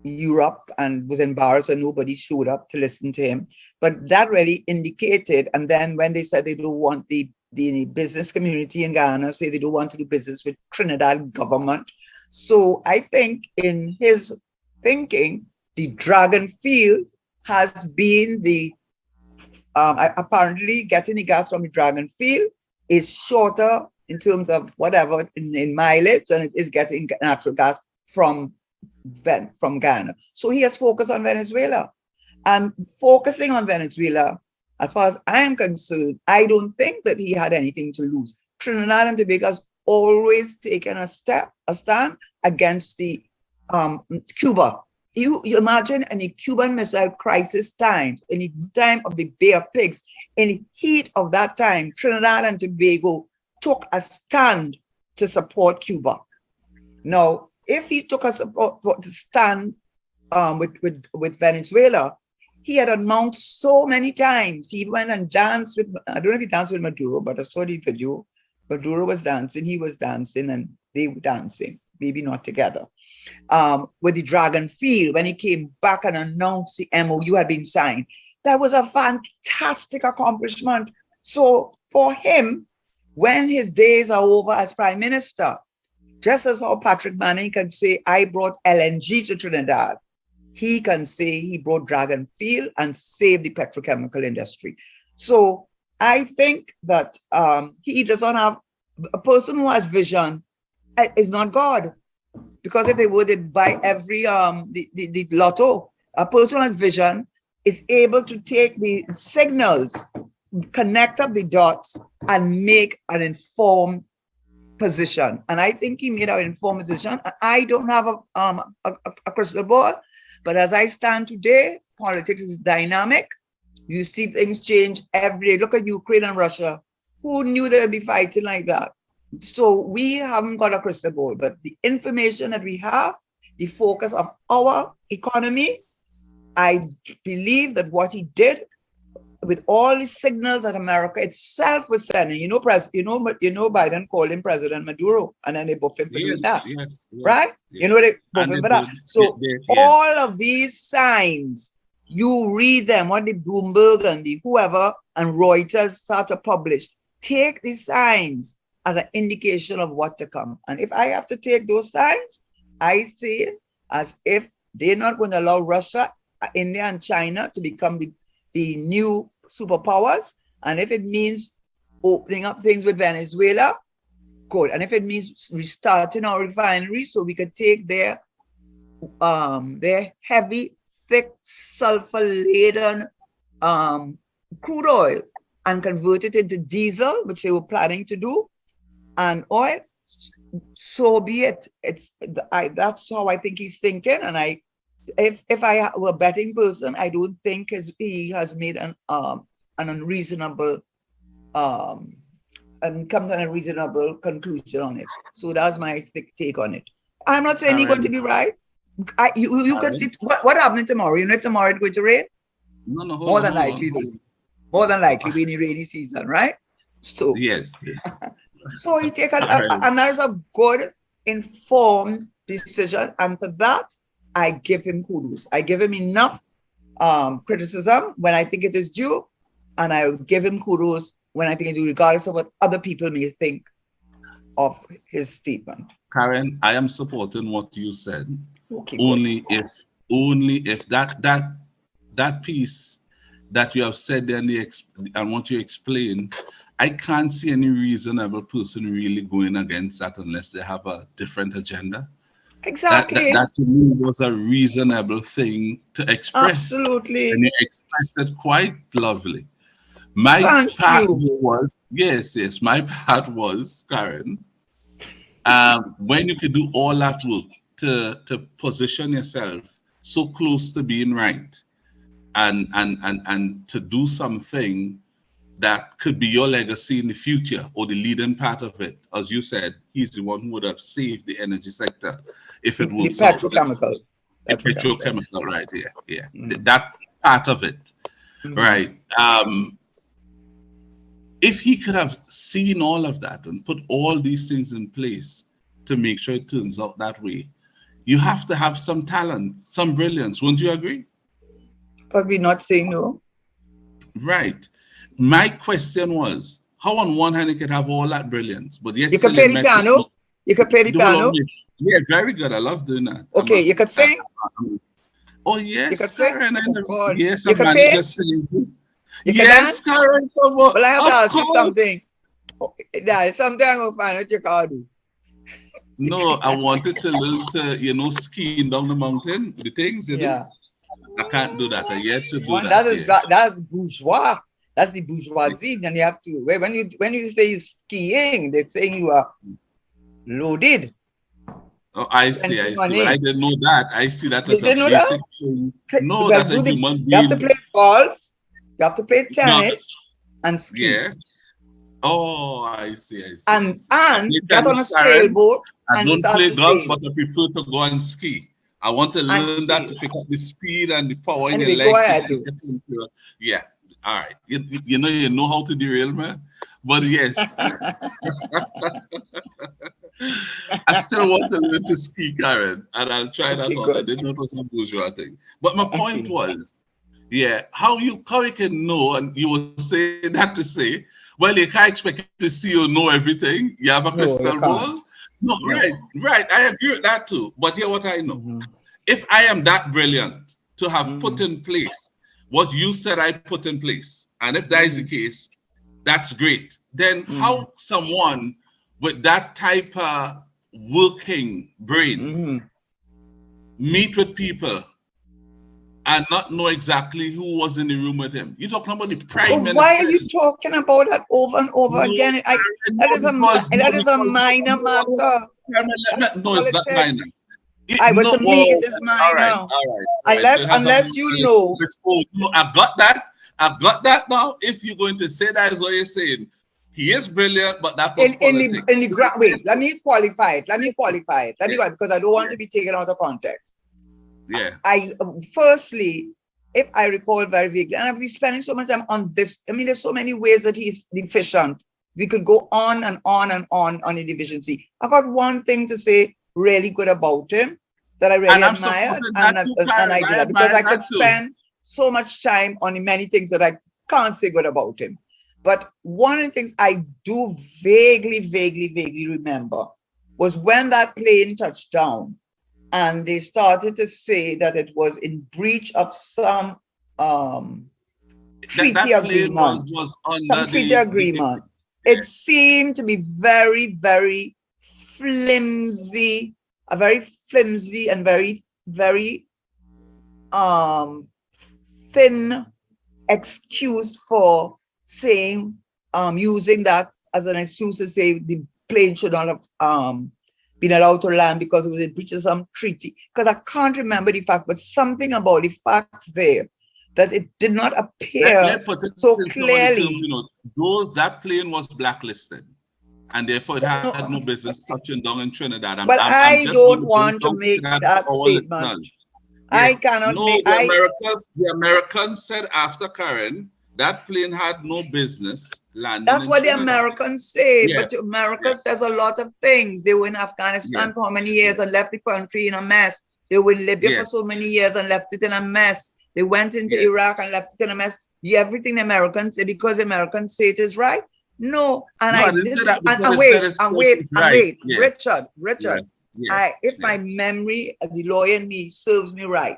Europe and was embarrassed when nobody showed up to listen to him. But that really indicated, and then when they said they don't want the business community in Ghana, say they don't want to do business with Trinidad government. So I think in his thinking, the dragon field has been the, apparently getting the gas from the dragon field is shorter in terms of whatever in mileage than it is getting natural gas from Ghana. So he has focused on Venezuela. And focusing on Venezuela, as far as I am concerned, I don't think that he had anything to lose. Trinidad and Tobago has always taken a stand against the Cuba. You imagine in the Cuban Missile Crisis time, in the time of the Bay of Pigs, in the heat of that time, Trinidad and Tobago took a stand to support Cuba. Now, if he took a stand with Venezuela, he had announced so many times. He went and danced with, I don't know if he danced with Maduro, but I saw the video. Maduro was dancing, he was dancing, and they were dancing, maybe not together. With the Dragon Field, when he came back and announced the MOU had been signed. That was a fantastic accomplishment. So for him, when his days are over as Prime Minister, just as how Patrick Manning can say, I brought LNG to Trinidad, he can say he brought Dragon Field and saved the petrochemical industry. So I think that he does not have, a person who has vision is not God. Because if they would, they'd buy every, the lotto. A person who has vision is able to take the signals, connect up the dots, and make an informed position. And I think he made an informed position. I don't have a crystal ball, but as I stand today, politics is dynamic. You see things change every day. Look at Ukraine and Russia. Who knew they'd be fighting like that? So we haven't got a crystal ball, but the information that we have, the focus of our economy, I believe that what he did with all the signals that America itself was sending, Biden called him President Maduro, and then they buffed him for doing that, right? Yes. They buffed him for that. So all of these signs, you read them, what the Bloomberg and the whoever and Reuters start to publish, take these signs as an indication of what to come. And if I have to take those signs, I see it as if they're not going to allow Russia, India, and China to become the new superpowers. And if it means opening up things with Venezuela, good. And if it means restarting our refinery so we could take their heavy, thick, sulfur-laden crude oil and convert it into diesel, which they were planning to do, and oil, so be it. That's how I think he's thinking. And if I were a betting person, I don't think he has made an unreasonable and come to a reasonable conclusion on it. So that's my take on it. I'm not saying he's going to be right. You can see what happening tomorrow. You know, if tomorrow it's going to rain, more than likely, we're in the rainy season, right? So yes. So he take and that is a good, informed decision. And for that, I give him kudos. I give him enough criticism when I think it is due. And I give him kudos when I think it's due, regardless of what other people may think of his statement. Karen, I am supporting what you said. Okay, only if that piece that you have said and what you explained, I can't see any reasonable person really going against that unless they have a different agenda. Exactly. That to me was a reasonable thing to express. Absolutely. And you expressed it quite lovely. My part was, Karen, when you could do all that work to position yourself so close to being right and to do something that could be your legacy in the future or the leading part of it. As you said, he's the one who would have saved the energy sector if it works out. Petrochemical, right? Yeah. That part of it, right? If he could have seen all of that and put all these things in place to make sure it turns out that way, you have to have some talent, some brilliance. Wouldn't you agree? But we're not saying no. Right. My question was, how on one hand you can have all that brilliance, but yet You can still play you the met with piano. You can play the do a lot piano. of yeah, very good. I love doing that. Okay, you can sing. Oh You can yes, sing. Karen. Oh God. Yes, You I can managed to paint. sing. You can Yes, dance. Karen. Come on. Well, I have to Of ask you course. something. Yeah, sometime I'm gonna find out you can do. No, I wanted to learn to, skiing down the mountain, the things you do. Yeah. I can't do that. I yet to do One that. that's bourgeois. That's the bourgeoisie. Then you have to when you say you skiing, they're saying you are loaded. Oh, I see. Well, I didn't know that. I see that You as a didn't know basic that? thing. Well, No, that a human you have to being. play golf, you have to play No, tennis and ski. yeah. Oh, I see. And I play get on a tennis, Karen. sailboat I and don't start play to golf, sail but I prefer to go and ski. I want to and learn that sail. to pick up the speed and the power in your Anyway, go legs. ahead, To dude. get into, yeah. All right. You know how to derail, man. But yes, I still want to learn to ski, Karen, and I'll try that Okay, out. I good. didn't know it was a bourgeois thing. But my point Okay. was, yeah, how you can know, and you were saying that to say, well, you can't expect to see or know everything. You have a No, you crystal can't. ball. No, No. right. I agree with that too. But here, what I know, Mm-hmm. if I am that brilliant to have put Mm-hmm. in place what you said I put in place, and if that is the case, that's great. Then how someone with that type of working brain meet with people and not know exactly who was in the room with him? You're talking about the prime But why are minister. you talking about that over and over again? That is a minor matter. That's No, it's not minor. politics. But to me, it is minor. All right. So it has Unless you know. No, I got that. I got that now. If you're going to say that is what you're saying, he is brilliant, but that was politics. Wait, let me qualify it. Because I don't want to be taken out of context. Yeah. Firstly, if I recall very vaguely, and I've been spending so much time on this. I mean, there's so many ways that he's deficient. We could go on and on and on the deficiency. I got one thing to say really good about him that I really admire, and I do that because I could spend so much time on many things that I can't say good about him. But one of the things I do vaguely remember was when that plane touched down and they started to say that it was in breach of some treaty agreement. It seemed to be very, very flimsy, a very flimsy and very, very thin excuse for saying, using that as an excuse to say the plane should not have been allowed to land because it was in breach of some treaty. Because I can't remember the fact, but something about the facts there that it did not appear so clearly. That plane was blacklisted, and therefore it had no business touching down in Trinidad. I don't want to make that statement. I cannot make. The Americans said after Karen, that plane had no business landing. That's what Trinidad. the Americans say, but America says a lot of things. They were in Afghanistan for how many years and left the country in a mess. They were in Libya for so many years and left it in a mess. They went into Iraq and left it in a mess. Everything the Americans say because the Americans say it is right. No, wait, Richard. If my memory, the lawyer in me serves me right.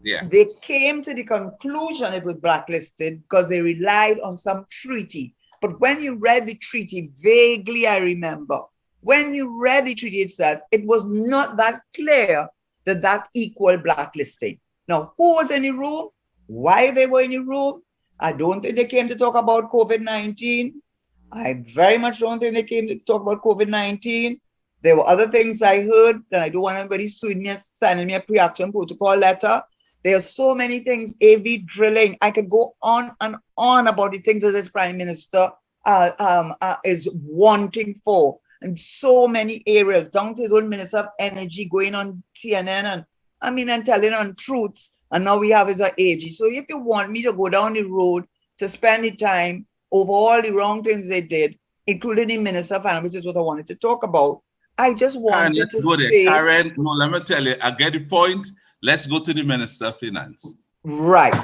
They came to the conclusion it was blacklisted because they relied on some treaty. But when you read the treaty, vaguely I remember, when you read the treaty itself, it was not that clear that that equaled blacklisting. Now, who was in the room? Why they were in the room? I don't think they came to talk about COVID-19. I very much don't think they came to talk about COVID-19. There were other things I heard that I don't want anybody suing me, signing me a pre-action protocol letter. There are so many things, AV drilling. I could go on and on about the things that this prime minister is wanting for in so many areas, down to his own minister of energy going on CNN and telling untruths. And now we have his AG. So if you want me to go down the road to spend the time over all the wrong things they did, including the minister of finance, which is what I wanted to talk about, I just Karen, wanted let's to go there. say, Karen, no, let me tell you, I get the point. Let's go to the Minister of Finance. right,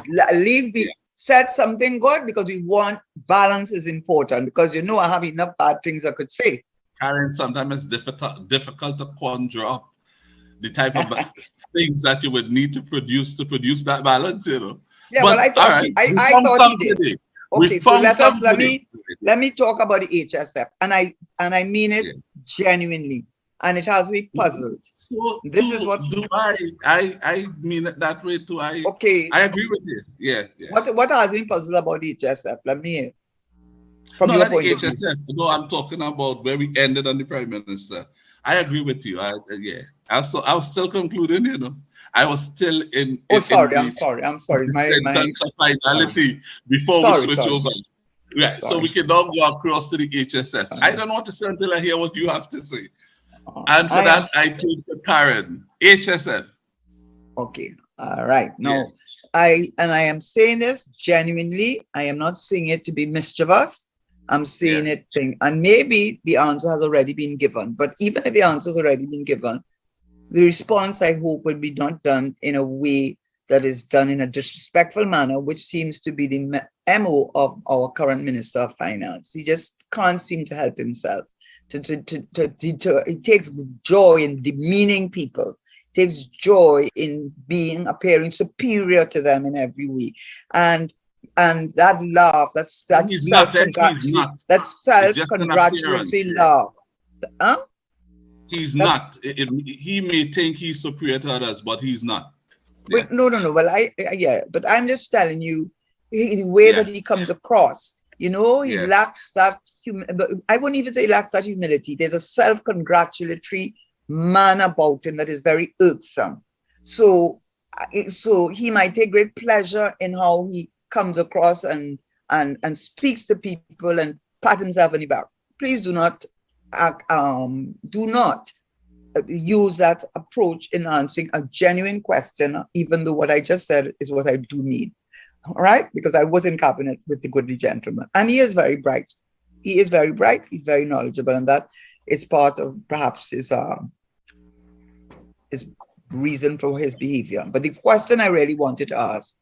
said something good because we want balance is important because I have enough bad things I could say. Karen, sometimes it's difficult to conjure up the type of things that you would need to produce that balance, Yeah, But well, I all thought right, I, we I found thought he something did. today. Okay, We so found something let me talk about the HSF, and I mean it genuinely, and it has me puzzled. So This is what do I mean it that way too. I agree with you. Yeah. What has me puzzled about the HSF? Let me hear from No, your not the point of view. HSF. No, I'm talking about where we ended on the Prime Minister. I agree with you. I was still concluding, I was still in Sorry, I'm the sorry. My sentence of finality before we switch over. Right. So we can now go across to the HSF. I don't want to say until I hear what you have to say. And for that, I take to Karen. HSF. Okay. All right. No, I am saying this genuinely. I am not saying it to be mischievous. I'm saying it and maybe the answer has already been given. But even if the answer has already been given, the response, I hope, will be not done in a way that is done in a disrespectful manner, which seems to be the MO of our current Minister of Finance. He just can't seem to help himself. It takes joy in demeaning people. It takes joy in appearing superior to them in every way. And that laugh, that's self-congratulatory laugh. Huh? He's not. He may think he's superior to others, but he's not. But no. Well, but I'm just telling you the way that he comes across. He lacks that. I wouldn't even say lacks that humility. There's a self-congratulatory man about him that is very irksome. So he might take great pleasure in how he comes across and speaks to people and pat himself on the back. Please do not use that approach in answering a genuine question, even though what I just said is what I do mean. All right? Because I was in cabinet with the goodly gentleman. And he is very bright. He's very knowledgeable. And that is part of perhaps his reason for his behavior. But the question I really wanted to ask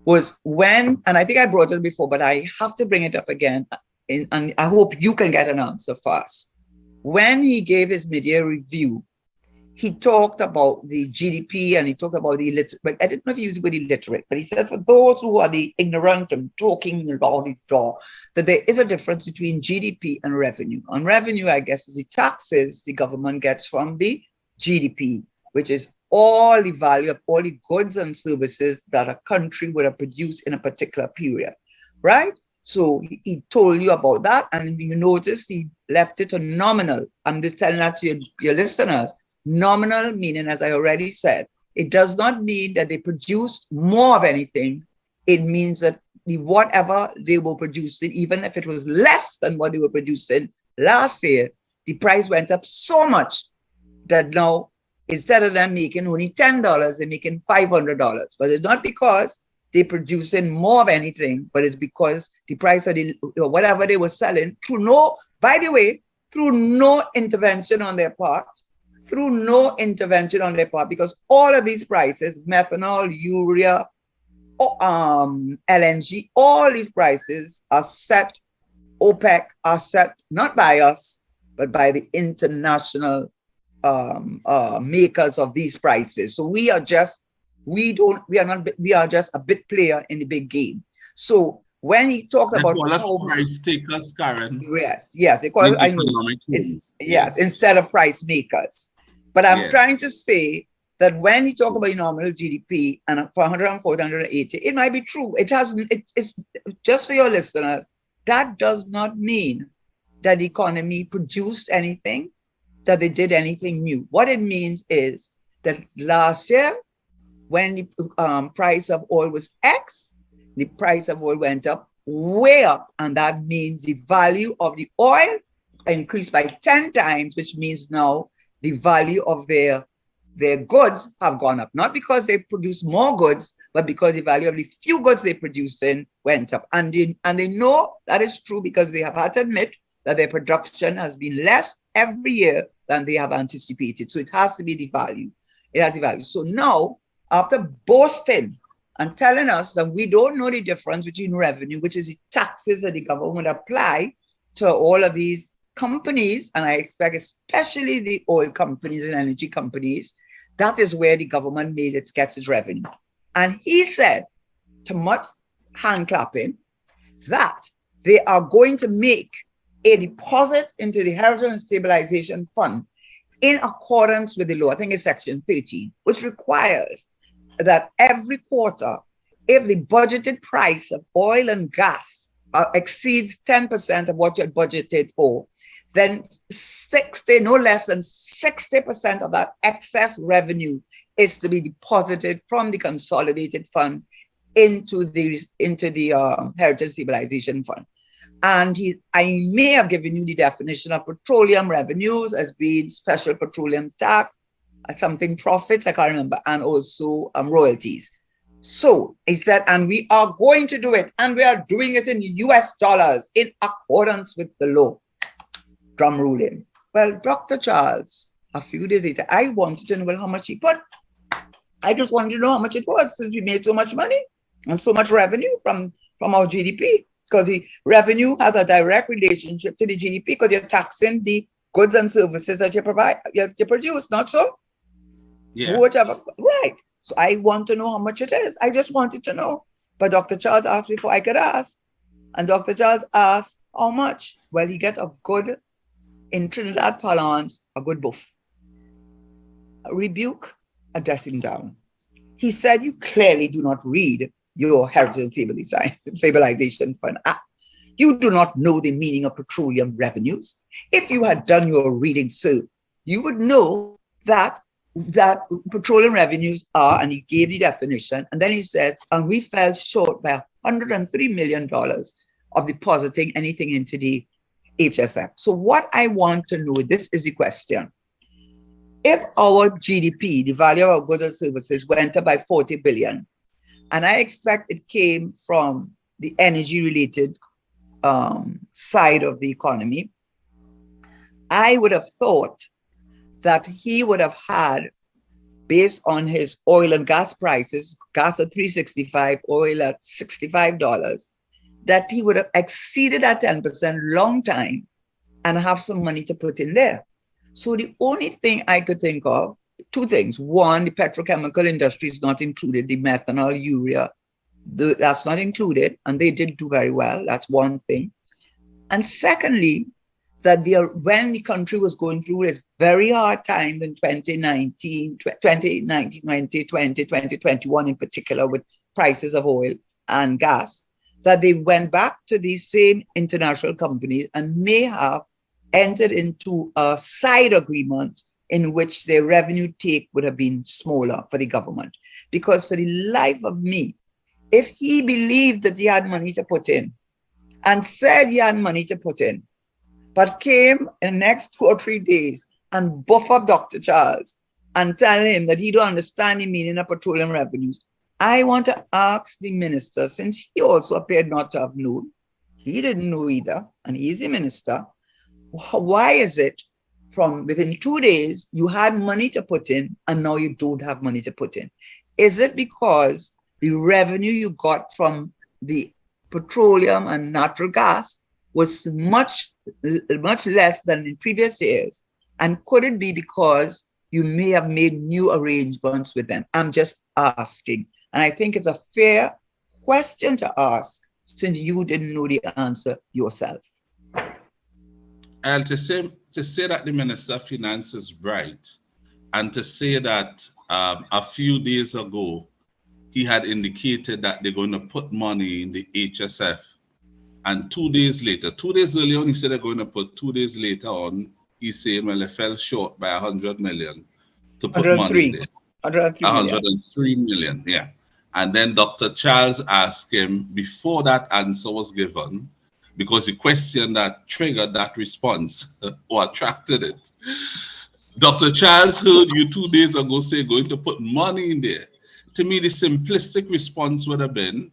was when, and I think I brought it before, but I have to bring it up again. And I hope you can get an answer fast. When he gave his mid-year review, he talked about the GDP and he talked about the illiterate, but I didn't know if he used the word illiterate, but he said for those who are the ignorant and talking about it, that there is a difference between GDP and revenue. And revenue, I guess, is the taxes the government gets from the GDP, which is all the value of all the goods and services that a country would have produced in a particular period, right? So he told you about that, and you notice he left it to nominal. I'm just telling that to your listeners. Nominal meaning, as I already said, it does not mean that they produced more of anything. It means that whatever they were producing, even if it was less than what they were producing last year, the price went up so much that now, instead of them making only $10, they're making $500. But it's not because they're producing more of anything, but it's because the price of whatever they were selling through no intervention on their part, because all of these prices, methanol, urea, LNG, all these prices are set, OPEC are set not by us, but by the international makers of these prices. So we are just a bit player in the big game. So when he talked about price takers, Karen. Yes, they call it, I know. Instead of price makers. But I'm trying to say that when he talked about nominal GDP and for 140, 180, it might be true. It's just for your listeners, that does not mean that the economy produced anything, that they did anything new. What it means is that last year, when the price of oil was X, the price of oil went up, way up. And that means the value of the oil increased by 10 times, which means now the value of their goods have gone up. Not because they produce more goods, but because the value of the few goods they produce went up. And they know that is true because they have had to admit that their production has been less every year than they have anticipated. So it has to be the value. It has the value. So now, after boasting and telling us that we don't know the difference between revenue, which is the taxes that the government apply to all of these companies, and I expect especially the oil companies and energy companies, that is where the government gets its revenue. And he said, to much hand clapping, that they are going to make a deposit into the Heritage and Stabilization Fund in accordance with the law, I think it's section 13, which requires that every quarter, if the budgeted price of oil and gas exceeds 10% of what you had budgeted for, then no less than 60% of that excess revenue is to be deposited from the consolidated fund into the Heritage Stabilization Fund. And I may have given you the definition of petroleum revenues as being special petroleum tax, something profits, I can't remember, and also royalties. So he said, and we are going to do it, and we are doing it in US dollars in accordance with the law. Drum rolling. Well, Dr. Charles, a few days later, I wanted to know, well, how much he put. I just wanted to know how much it was, since we made so much money and so much revenue from our GDP. Because the revenue has a direct relationship to the GDP, because you're taxing the goods and services that you produce, not so? Yeah. Whatever. Right. So I want to know how much it is. I just wanted to know. But Dr. Charles asked before I could ask. And Dr. Charles asked, how much? Well, he get a good, in Trinidad parlance, a good buff. A rebuke, a dressing down. He said, you clearly do not read your Heritage Stabilization Fund Act. You do not know the meaning of petroleum revenues. If you had done your reading, sir, you would know that petroleum revenues are, and he gave the definition, and then he says, and we fell short by $103 million of depositing anything into the HSF. So what I want to know, this is the question. If our GDP, the value of our goods and services, went up by 40 billion, and I expect it came from the energy-related side of the economy, I would have thought that he would have had, based on his oil and gas prices, gas at $3.65, oil at $65, that he would have exceeded that 10% long time and have some money to put in there. So the only thing I could think of, two things. One, the petrochemical industry is not included, the methanol, urea, that's not included, and they did do very well. That's one thing. And secondly, that when the country was going through its very hard time in 2019, 2020, 2021 in particular, with prices of oil and gas, that they went back to these same international companies and may have entered into a side agreement in which their revenue take would have been smaller for the government. Because for the life of me, if he believed that he had money to put in and said he had money to put in, but came in the next 2 or 3 days and buff up Dr. Charles and tell him that he don't understand the meaning of petroleum revenues, I want to ask the minister, since he also appeared not to have known, he didn't know either, and he's the minister, why is it from within 2 days, you had money to put in, and now you don't have money to put in? Is it because the revenue you got from the petroleum and natural gas was much less than in previous years? And could it be because you may have made new arrangements with them? I'm just asking. And I think it's a fair question to ask, since you didn't know the answer yourself. And to say that the Minister of Finance is right, and to say that a few days ago, he had indicated that they're going to put money in the HSF, and 2 days later, 2 days earlier on, he said they're going to put, 2 days later on, he's saying, well, they fell short by 100 million to put money there. 103 million, yeah. And then Dr. Charles asked him, before that answer was given, because the question that triggered that response or attracted it, Dr. Charles heard you 2 days ago say going to put money in there. To me, the simplistic response would have been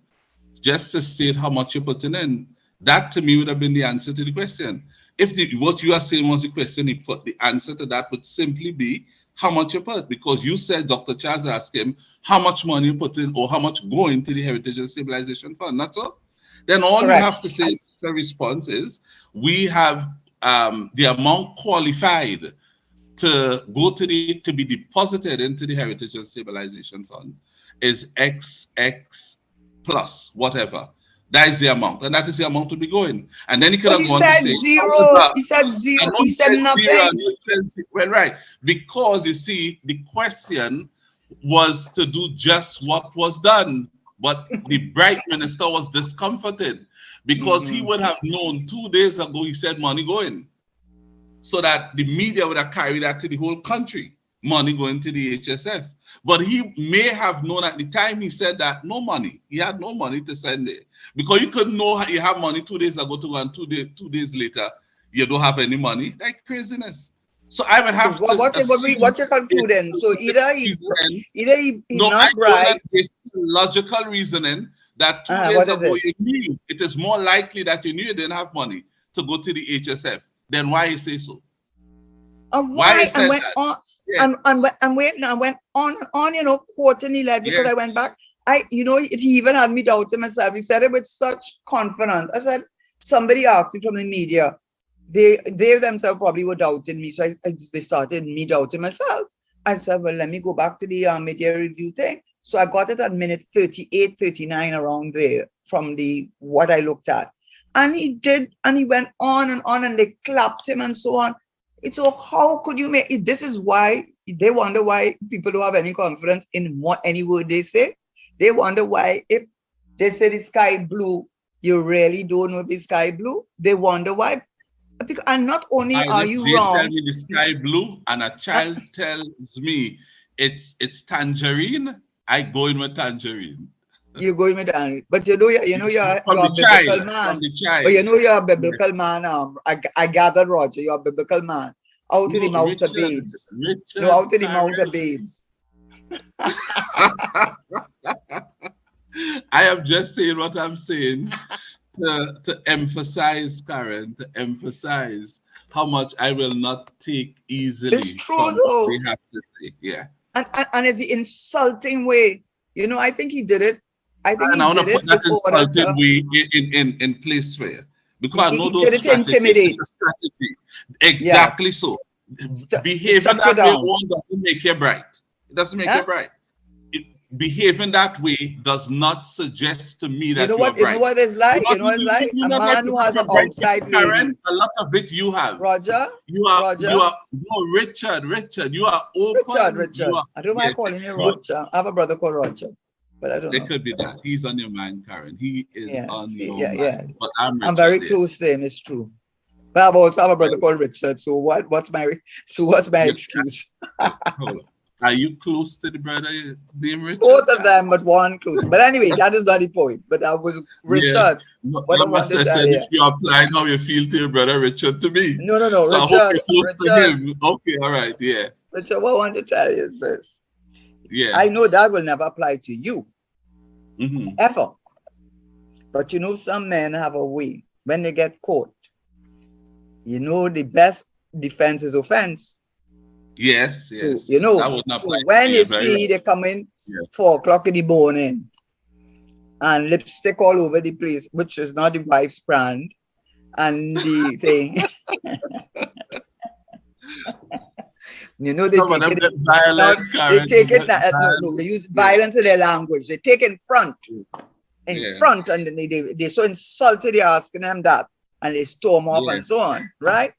just to state how much you're putting in. That to me would have been the answer to the question. If what you are saying was the question, he put the answer to that would simply be how much you put, because you said Dr. Charles asked him how much money you put in or how much go into the Heritage and Stabilization Fund. That's all. Then all you have to say, the response is, we have the amount qualified to go to to be deposited into the Heritage and Stabilization Fund is XX plus whatever. That is the amount, and that is the amount to be going. And then he could have gone to say zero. He said zero. He said nothing. Well, right, because you see, the question was to do just what was done, but the bright minister was discomforted because he would have known 2 days ago he said money going, so that the media would have carried that to the whole country, money going to the HSF. But he may have known at the time he said that no money. He had no money to send it. Because you couldn't know you have money 2 days ago to go, and 2 days later, you don't have any money. Like craziness. So I would have to. What's your conclusion? So either he not right. Logical reasoning that 2 days ago you knew. It is more likely that you knew you didn't have money to go to the HSF. Then why you say so? Why and went on and went on, quoting the ledger, because I went back. He even had me doubting myself. He said it with such confidence. I said, somebody asked me from the media. They themselves probably were doubting me. So they started me doubting myself. I said, well, let me go back to the media review thing. So I got it at minute 38, 39, around there from what I looked at. And he did, and he went on, and they clapped him and so on. So how could you make it? This is why they wonder why people don't have any confidence in any word they say. They wonder why if they say the sky blue, you really don't know if the sky blue. They wonder why. And not only are you wrong. They tell me the sky blue, and a child tells me it's tangerine. I go in with tangerine. You go in with tangerine, but you're a biblical man. But you're a biblical man. I gathered, Roger, you're a biblical man. Out of the mouth of babes. Out of the mouth of babes. I am just saying what I'm saying to emphasize, Karen, to emphasize how much I will not take easily. It's true, though. We have to say, yeah. And it's the insulting way. I think he did it. I think I want to put that insulting way in place for you. Because I know those strategies. Exactly so. Behaving that way doesn't make you bright. It doesn't make you bright. Behaving that way does not suggest to me that you're bright. You know what it's like? A man who has an outside Karen, a lot of it you have. Roger? Richard, you are open. Richard. I don't mind calling you Roger. I have a brother called Roger. But I don't know. It could be that. He's on your mind, Karen. He is on your mind. Yeah. But I'm very close to him, it's true. But I also have a brother called Richard. So what's my excuse? Hold on. Are you close to the brother named Richard? Both of them, but one close. But anyway, that is not the point. But I was Richard. What I must have said, if you're applying how you feel to your brother Richard to me. No. So Richard, I hope you're close to him. Okay, all right, yeah. Richard, what I want to tell you is this. Yeah. I know that will never apply to you. Ever. But some men have a way when they get caught. The best defense is offense. Yes. So, that would not so when you see they come in 4 o'clock in the morning and lipstick all over the place, which is not the wife's brand, and the thing. They take it. They use violence in their language. They take in front, and then they so insulted. They're asking them that, and they storm off and so on, right?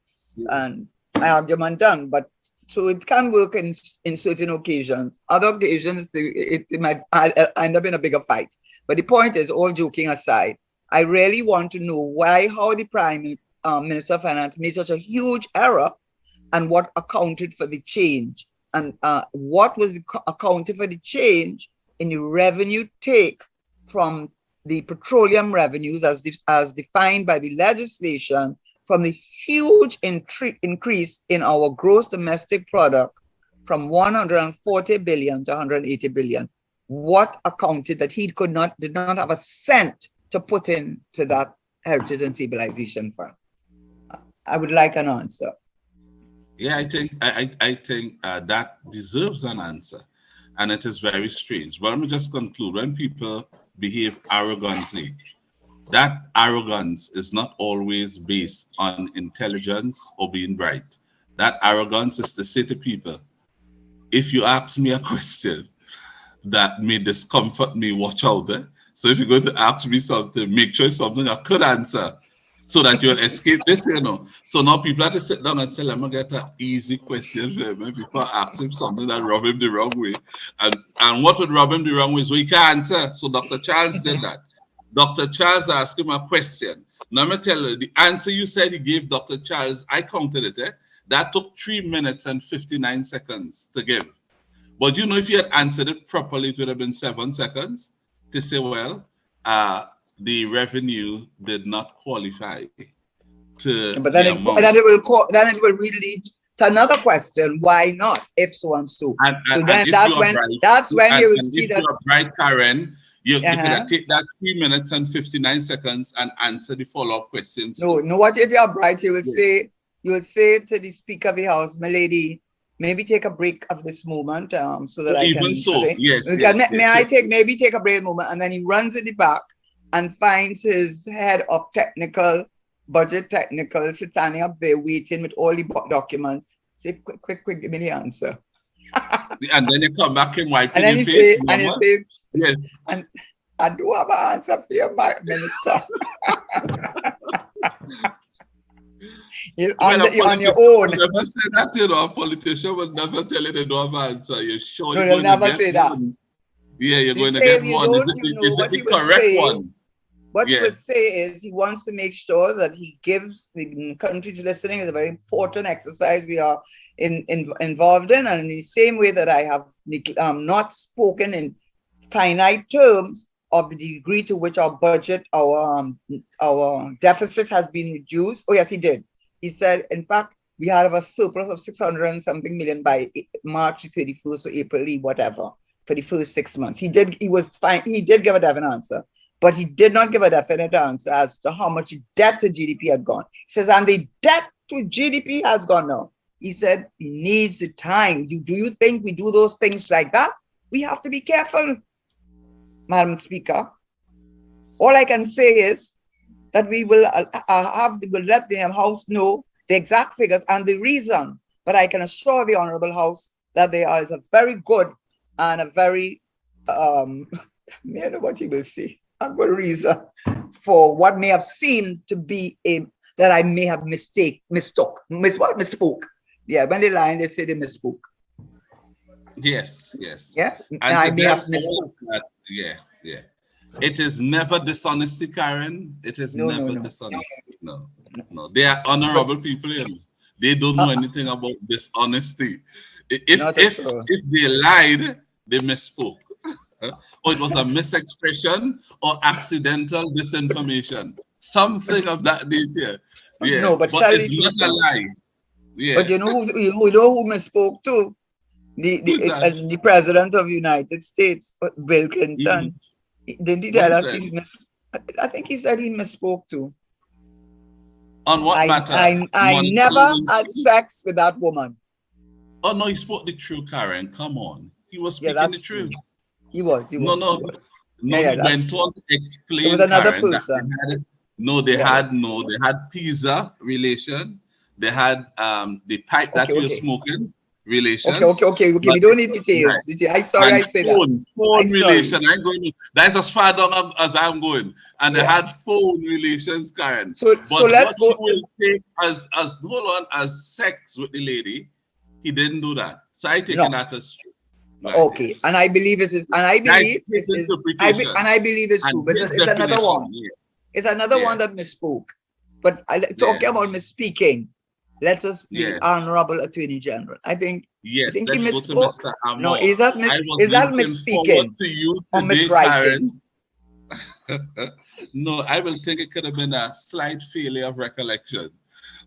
And argument done, but. So it can work in certain occasions. Other occasions, it might end up in a bigger fight. But the point is, all joking aside, I really want to know how the Prime Minister of Finance made such a huge error, and what accounted for the change, and what was accounted for the change in the revenue take from the petroleum revenues as defined by the legislation, from the huge increase in our gross domestic product from 140 billion to 180 billion. What accounted that he did not have a cent to put into that Heritage and Stabilization Fund? I would like an answer. Yeah, I think that deserves an answer, and it is very strange. But let me just conclude: when people behave arrogantly, that arrogance is not always based on intelligence or being bright. That arrogance is to say to people, if you ask me a question that may discomfort me, watch out. So if you're going to ask me something, make sure it's something I could answer so that you'll escape this. So now people have to sit down and say, let me get an easy question for him. People ask him something that rub him the wrong way. And what would rub him the wrong way is what he can't answer. So Dr. Charles did that. Dr. Charles asked him a question. Now let me tell you, the answer you said he gave Dr. Charles, I counted it. That took 3 minutes and 59 seconds to give. But if you had answered it properly, it would have been 7 seconds to say, well, the revenue did not qualify to but then the amount. Then it will really lead to another question. Why not? If so and so. So then that's when you will see if that. You're bright, Karen. You could take that 3 minutes and 59 seconds and answer the follow-up questions. No, what if you're bright? You will say to the Speaker of the House, my lady, maybe take a break of this moment, so that I can. Even so, yes. May I take a break moment, and then he runs in the back and finds his head of budget technical, sitting up there waiting with all the documents. Say, quick, give me the answer. And then you come back and wipe and then your face. And you say, yes. And I do have an answer for you, Minister. You're on your own. Never say that, a politician will never tell you they don't have an answer. You're sure no, they'll never say that. Yeah, you're going to get one. Is it the correct one? What he would say is he wants to make sure that he gives the countries listening is a very important exercise we are involved in, and in the same way that I have not spoken in finite terms of the degree to which our budget, our deficit has been reduced. Oh yes, he did. He said, in fact, we had a surplus of 600 and something million by March 31st or April, whatever, for the first 6 months. He was fine. He did give a definite answer, but he did not give a definite answer as to how much debt to GDP had gone. He says, and the debt to GDP has gone now. He said, he needs the time. Do you think we do those things like that? We have to be careful, Madam Speaker. All I can say is that we will let the House know the exact figures and the reason. But I can assure the Honorable House that there is a very good and a very, I know what you will say, a good reason for what may have seemed to be that I may have misspoke. Yeah, when they lie, they say they misspoke. Yes. Yeah, and I may have misspoke. Yeah. It is never dishonesty, Karen. It is never dishonesty. No. They are honorable people. They don't know anything about dishonesty. If they lied, they misspoke. Or it was a misexpression or accidental disinformation. Something of that nature. Yeah. No, but it's not a lie. Yeah. But you know who misspoke too? The President of the United States, Bill Clinton. Didn't he tell us I think he said he misspoke too. On what matter? I never had sex with that woman. Oh no, he spoke the truth, Karen. Come on. He was speaking the truth. He was. No, he went on to explain. It was another Karen, person. They had pizza relation. They had the pipe that you're smoking relation. Okay. We don't need details. Right. I say that. Phone relation. I'm going. That's as far down as I'm going. And they had phone relations, Karen. So let's go. Will take as sex with the lady. He didn't do that. So I take that as true. Right. Okay, and I believe it is, and I believe it's true. But it's another one. Yeah. It's another one that misspoke. But talking about misspeaking, let us be Honorable Attorney General. I think he misspoke. No, is that misspeaking or miswriting? No, I will think it could have been a slight failure of recollection.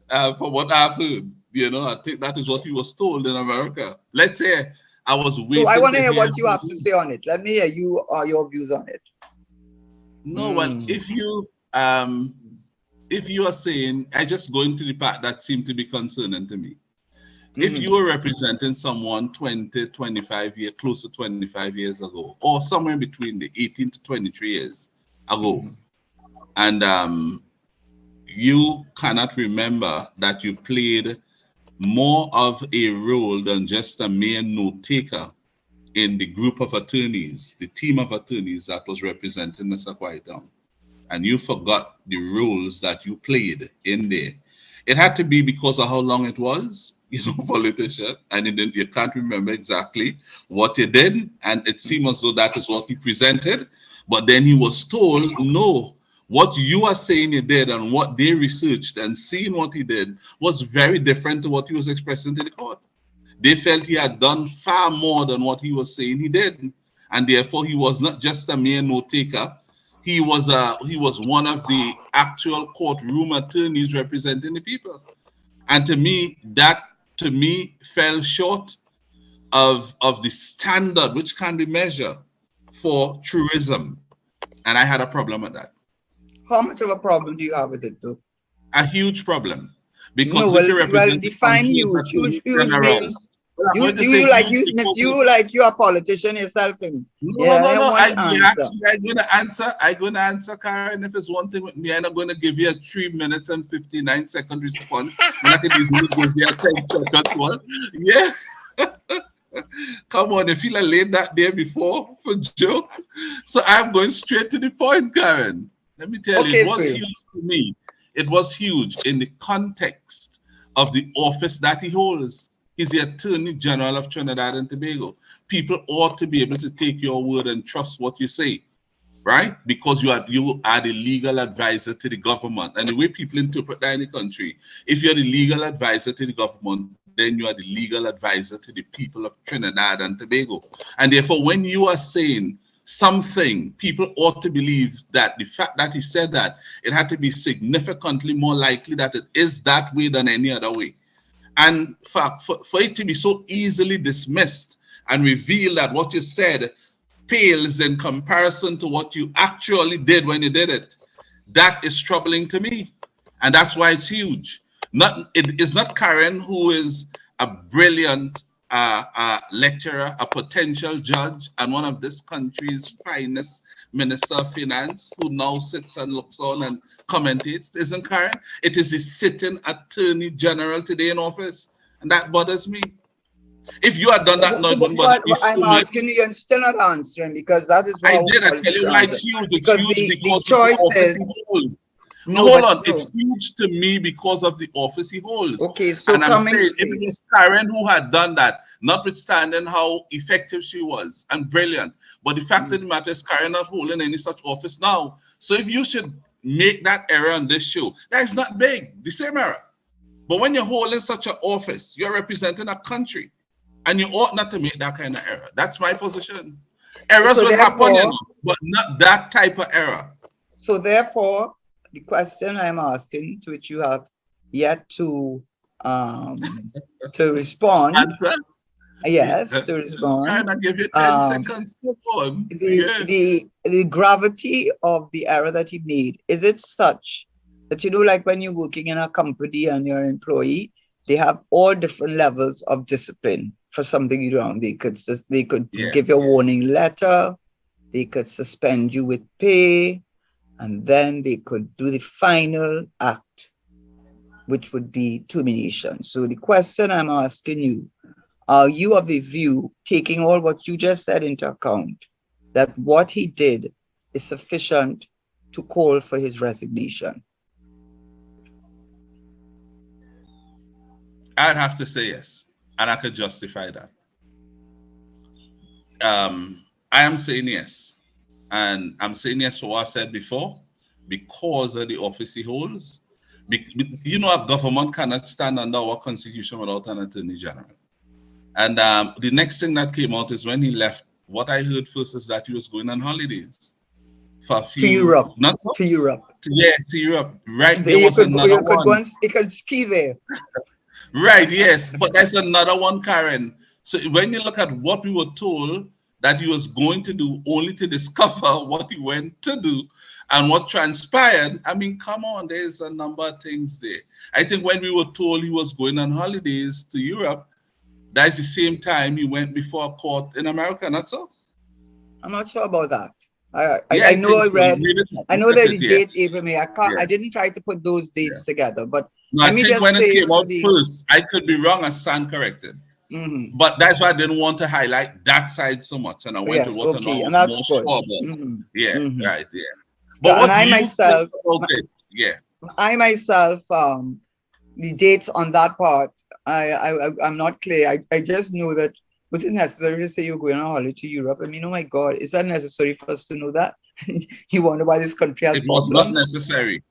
From what I've heard, I think that is what he was told in America. Let's say I was waiting. I want to hear what you have to say on it. Let me hear your views on it. No, well, if you if you are saying, I just go into the part that seemed to be concerning to me. If you were representing someone 20, 25 years, close to 25 years ago, or somewhere between the 18 to 23 years ago, and you cannot remember that you played more of a role than just a mere note taker in the group of attorneys, the team of attorneys that was representing Mr. Quietown, and you forgot the roles that you played in there. It had to be because of how long it was, politician, and you can't remember exactly what he did, and it seemed as though that is what he presented, but then he was told, no, what you are saying he did and what they researched and seeing what he did was very different to what he was expressing to the court. They felt he had done far more than what he was saying he did, and therefore he was not just a mere note taker. He was one of the actual courtroom attorneys representing the people, and to me that fell short of the standard which can be measured for truism, and I had a problem with that. How much of a problem do you have with it, though? A huge problem, because no, if you represent define huge means. You like you're a politician yourself. No. I'm gonna answer, Karen. If it's one thing with me, I'm not gonna give you a 3 minutes and 59 second response. I can easily give you a 10-second one. Yeah. Come on, if you laid that there before for joke. So I'm going straight to the point, Karen. Let me tell you, it was huge for me. It was huge in the context of the office that he holds. He's the Attorney General of Trinidad and Tobago. People ought to be able to take your word and trust what you say, right? Because you are the legal advisor to the government. And the way people interpret that in the country, if you're the legal advisor to the government, then you are the legal advisor to the people of Trinidad and Tobago. And therefore, when you are saying something, people ought to believe that the fact that he said that, it had to be significantly more likely that it is that way than any other way. And for it to be so easily dismissed and reveal that what you said pales in comparison to what you actually did when you did it, that is troubling to me. And that's why it's huge. It is not Karen, who is a brilliant lecturer, a potential judge, and one of this country's finest Minister of Finance, who now sits and looks on and commentates. Isn't Karen? It is the sitting Attorney General today in office, and that bothers me. If you had done that, I'm asking you, and still not answering, because that is what I did. I tell you why it's huge. It's huge because the choice of the office he holds. Hold on. It's huge to me because of the office he holds. Okay, so and I'm saying, if it was Karen who had done that, notwithstanding how effective she was and brilliant, but the fact of the matter is Karen not holding any such office now. So if you should make that error on this show, that is not big, the same error. But when you're holding such an office, you're representing a country, and you ought not to make that kind of error. That's my position. Errors will happen, but not that type of error. So therefore, the question I'm asking, to which you have yet to respond. Answer? Yes, to respond. I give you 10 seconds to respond. The gravity of the error that he made, is it such that, like when you're working in a company and you're an employee, they have all different levels of discipline for something you do. They could give you a warning letter, they could suspend you with pay, and then they could do the final act, which would be termination. So the question I'm asking you, are you of the view, taking all what you just said into account, that what he did is sufficient to call for his resignation? I'd have to say yes, and I could justify that. I am saying yes, and I'm saying yes for what I said before, because of the office he holds. A government cannot stand under our constitution without an attorney general. And the next thing that came out is when he left, what I heard first is that he was going on holidays for a few... To Europe. To Europe. To Europe. Right. There was another one. He could ski there. Right, yes. But there's another one, Karen. So when you look at what we were told that he was going to do, only to discover what he went to do, And what transpired, I mean, come on, there's a number of things there. I think when we were told he was going on holidays to Europe, that's the same time he went before a court in America, not so? I'm not sure about that. Yeah, I know I so. read. I know that the Yeah. date April May. I didn't try to put those dates together, but No, let I me think just when it say came out first, I could be wrong and stand corrected. But that's why I didn't want to highlight that side so much, and I went to what I know and more that's good. sure about. Yeah, right, yeah. So, But what and I do you myself, think about it? Yeah. I myself, the dates on that part, I'm not clear. I just know that was it necessary to say you're going on holiday to Europe? I mean, oh my God, is that necessary for us to know that? You wonder why this country has It was not problems? necessary.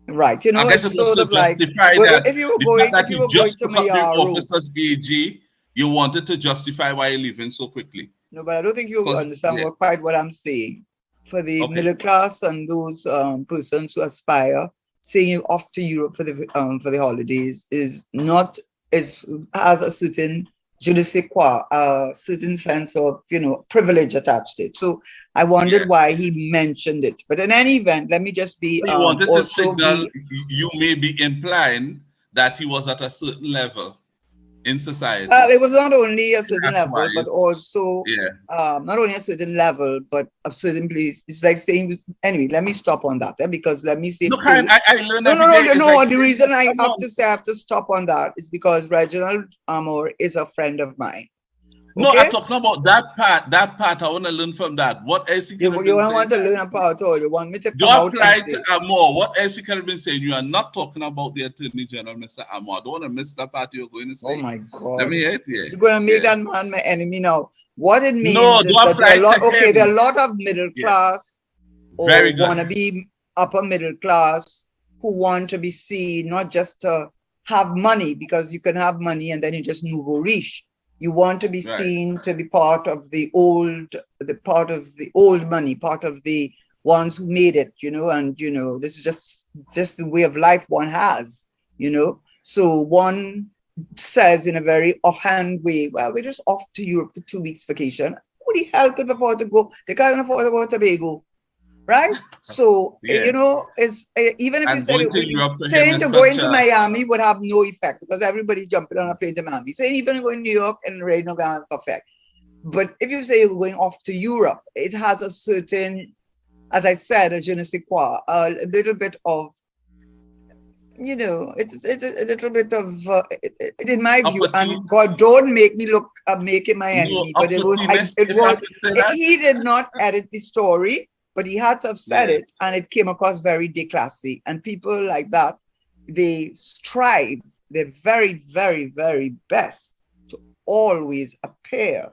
Right, you know, I guess it's it was sort to of like justify well, that if you were the going, fact that if you he were going just to took up the Mayaro, officer's AG, you wanted to justify why you're leaving so quickly. no, but I don't think you understand quite what I'm saying. For the middle class and those persons who aspire, saying you off to Europe for the holidays is not has a certain je ne sais quoi, a certain sense of privilege attached to it. So I wondered why he mentioned it. But in any event, let me just be he wanted to also signal you may be implying that he was at a certain level in society. It was not only a certain level, but also not only a certain level, but a certain place. It's like saying, anyway, let me stop on that because let me say. Look, I learned no. The reason I have to stop on that is because Reginald Amor is a friend of mine. No, I'm talking about that part. That part, I want to learn from that. What else you don't want to learn about all. You want me to come out apply to Amor. What else you could have been saying? You are not talking about the Attorney General, Mr. Amor. I don't want to miss that part you're going to say. Oh my God. Let me hear it. Yeah. You're going to make that man my enemy now. What it means is that there are a lot of middle class or wannabe upper middle class who want to be seen, not just to have money, because you can have money and then you just nouveau riche. You want to be seen to be part of the old money, part of the ones who made it, and this is just the way of life one has, So one says in a very offhand way, well, we're just off to Europe for 2 weeks vacation. Who the hell could afford to go? They can't afford to go to Tobago. Right? So, it's even if you say saying to go into Miami would have no effect because everybody's jumping on a plane to Miami. Saying even going to New York and rain no going to have effect. But if you say you're going off to Europe, it has a certain, as I said, a je ne sais quoi, a little bit of, it's a little bit of, in my view, and God, don't make me make him my enemy. But he did not edit the story. But he had to have said it, and it came across very déclassé. And people like that, they strive their very, very, very best to always appear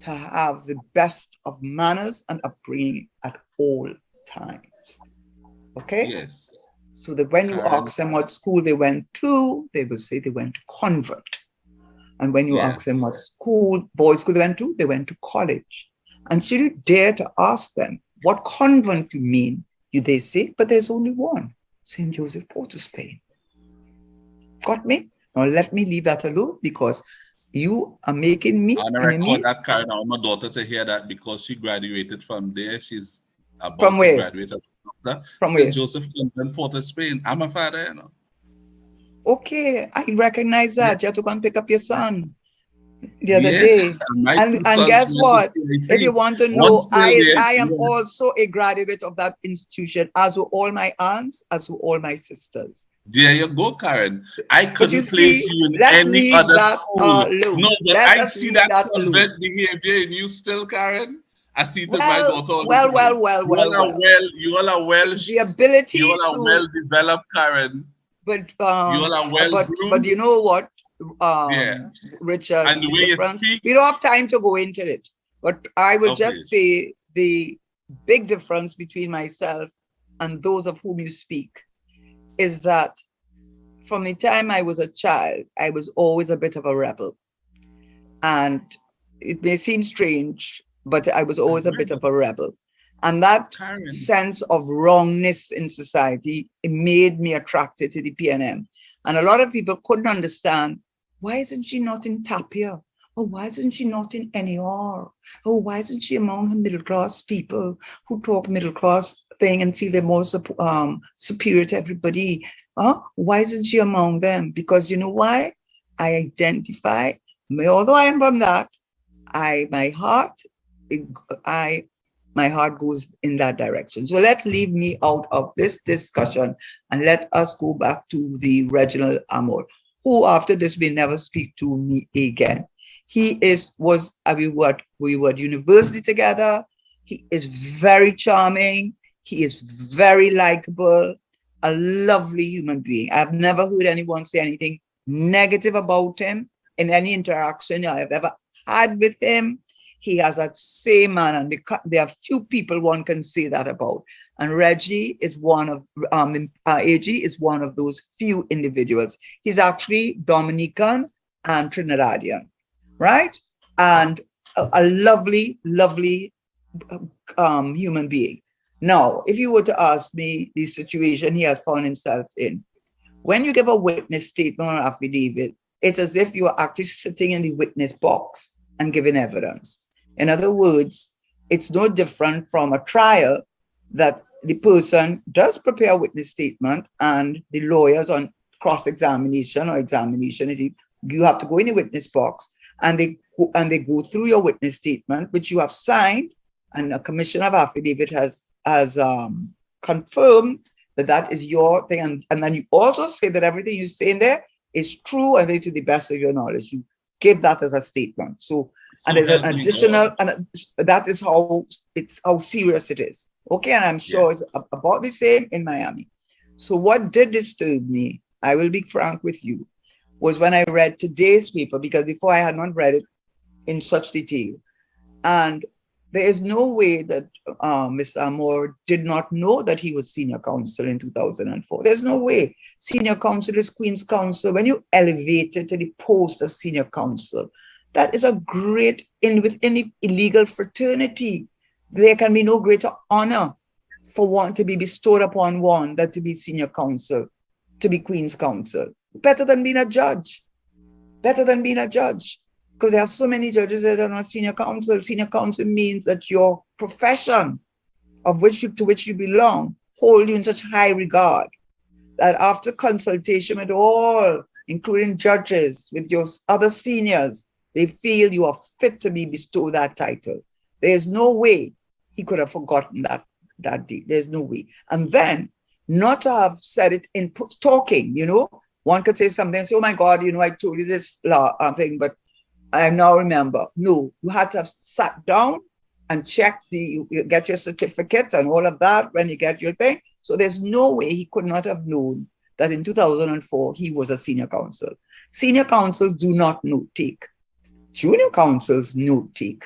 to have the best of manners and upbringing at all times. Okay? Yes. So that when you ask them what school they went to, they will say they went to convent. And when you ask them what boys' school they went to college. And should you dare to ask them, what convent you mean? They say, but there's only one, St. Joseph Port of Spain. Got me? Now let me leave that alone because you are making me enemies. That Karen, I want my daughter to hear that because she graduated from there. She's about from where? to graduate from St. Joseph Port of Spain. I'm a father, Okay, I recognize that. You have to go and pick up your son the other day. And guess what? If you want to know, I am also a graduate of that institution, as were all my aunts, as were all my sisters. There you go, Karen. I couldn't place you in any other school. No, but I see that convent behavior in you still, Karen. I see it in my daughter. Well. You all are well. The ability you all are well developed, Karen. But you all are well groomed. But you know what? Richard, and the way you speak, we don't have time to go into it, but I will just say the big difference between myself and those of whom you speak is that from the time I was a child, I was always a bit of a rebel. And it may seem strange, but I was always a bit of a rebel. And that sense of wrongness in society, it made me attracted to the PNM. And a lot of people couldn't understand, why isn't she not in Tapia? Oh, why isn't she not in NAR? Oh, why isn't she among her middle class people who talk middle class thing and feel they're more superior to everybody? Why isn't she among them? Because you know why? I identify, although I am from that, my heart goes in that direction. So let's leave me out of this discussion and let us go back to the Reginald Amor, who after this will never speak to me again. We were at university together. He is very charming. He is very likable, a lovely human being. I've never heard anyone say anything negative about him in any interaction I have ever had with him. He has that same man, and there are few people one can say that about. And Reggie is one of, AG is one of those few individuals. He's actually Dominican and Trinidadian, right? And a lovely, lovely human being. Now, if you were to ask me the situation he has found himself in, when you give a witness statement or affidavit, it's as if you are actually sitting in the witness box and giving evidence. In other words, it's no different from a trial that the person does prepare a witness statement and the lawyers on cross-examination or examination, you have to go in the witness box and they go through your witness statement, which you have signed, and a commission of affidavit has confirmed that is your thing. And then you also say that everything you say in there is true and to the best of your knowledge. You give that as a statement. So and there's an additional, and that is how serious it is. Okay, and I'm sure it's about the same in Miami. So what did disturb me, I will be frank with you, was when I read today's paper, because before I had not read it in such detail. And there is no way that Mr. Amor did not know that he was senior counsel in 2004. There's no way. Senior counsel is Queen's counsel. When you elevate it to the post of senior counsel, that is a great, with any illegal fraternity, there can be no greater honor for one to be bestowed upon one than to be senior counsel, to be Queen's counsel. Better than being a judge. Better than being a judge. Because there are so many judges that are not senior counsel. Senior counsel means that your profession to which you belong hold you in such high regard that after consultation with all, including judges, with your other seniors, they feel you are fit to be bestowed that title. There's no way he could have forgotten that day. There's no way. And then not to have said it in talking, one could say something and say, oh my God, I told you this thing, but I now remember. No, you had to have sat down and checked you get your certificate and all of that when you get your thing. So there's no way he could not have known that in 2004 he was a senior counsel. Senior counsels do not note take. Junior counsels note take.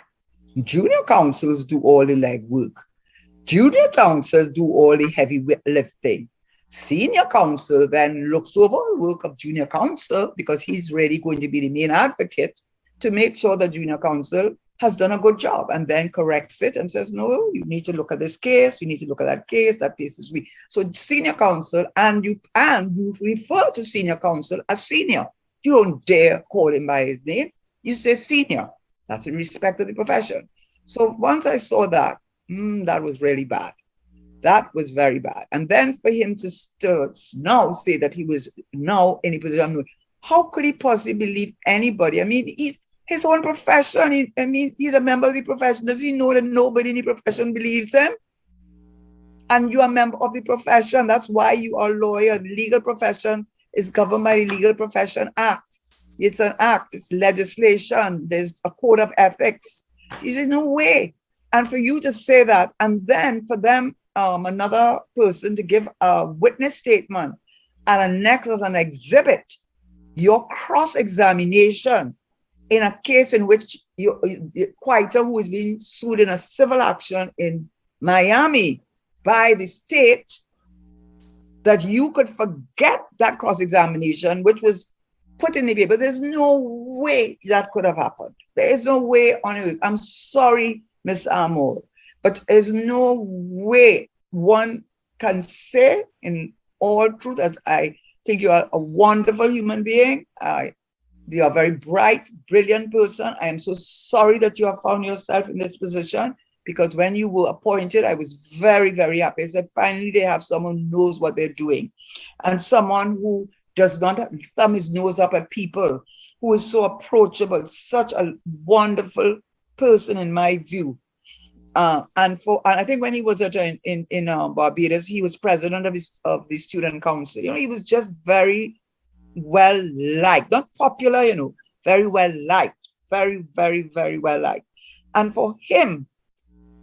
Junior counsels do all the legwork. Junior counsels do all the heavy lifting. Senior counsel then looks over the work of junior counsel because he's really going to be the main advocate to make sure that junior counsel has done a good job and then corrects it and says, no, you need to look at this case, you need to look at that case is weak. So senior counsel, and you refer to senior counsel as senior. You don't dare call him by his name. You say senior. That's in respect of the profession. So once I saw that, that was really bad. That was very bad. And then for him to now say that he was now in a position, how could he possibly believe anybody? I mean, he's his own profession. He's a member of the profession. Does he know that nobody in the profession believes him? And you are a member of the profession. That's why you are a lawyer. The legal profession is governed by the Legal Profession Act. It's an act. It's legislation. There's a code of ethics. There's no way. And for you to say that, and then for them, another person to give a witness statement and annex as an exhibit your cross-examination in a case in which Quaita, who is being sued in a civil action in Miami by the state, that you could forget that cross-examination, which was put in the paper. There's no way that could have happened. There is no way on earth. I'm sorry, Ms. Amor, but there's no way one can say in all truth, as I think you are a wonderful human being. You are a very bright, brilliant person. I am so sorry that you have found yourself in this position, because when you were appointed, I was very, very happy. I said, finally, they have someone who knows what they're doing, and someone who does not thumb his nose up at people, who is so approachable, such a wonderful person in my view. And I think when he was in Barbados, he was president of the student council. He was just very well liked, not popular, very well liked, very, very, very well liked. And for him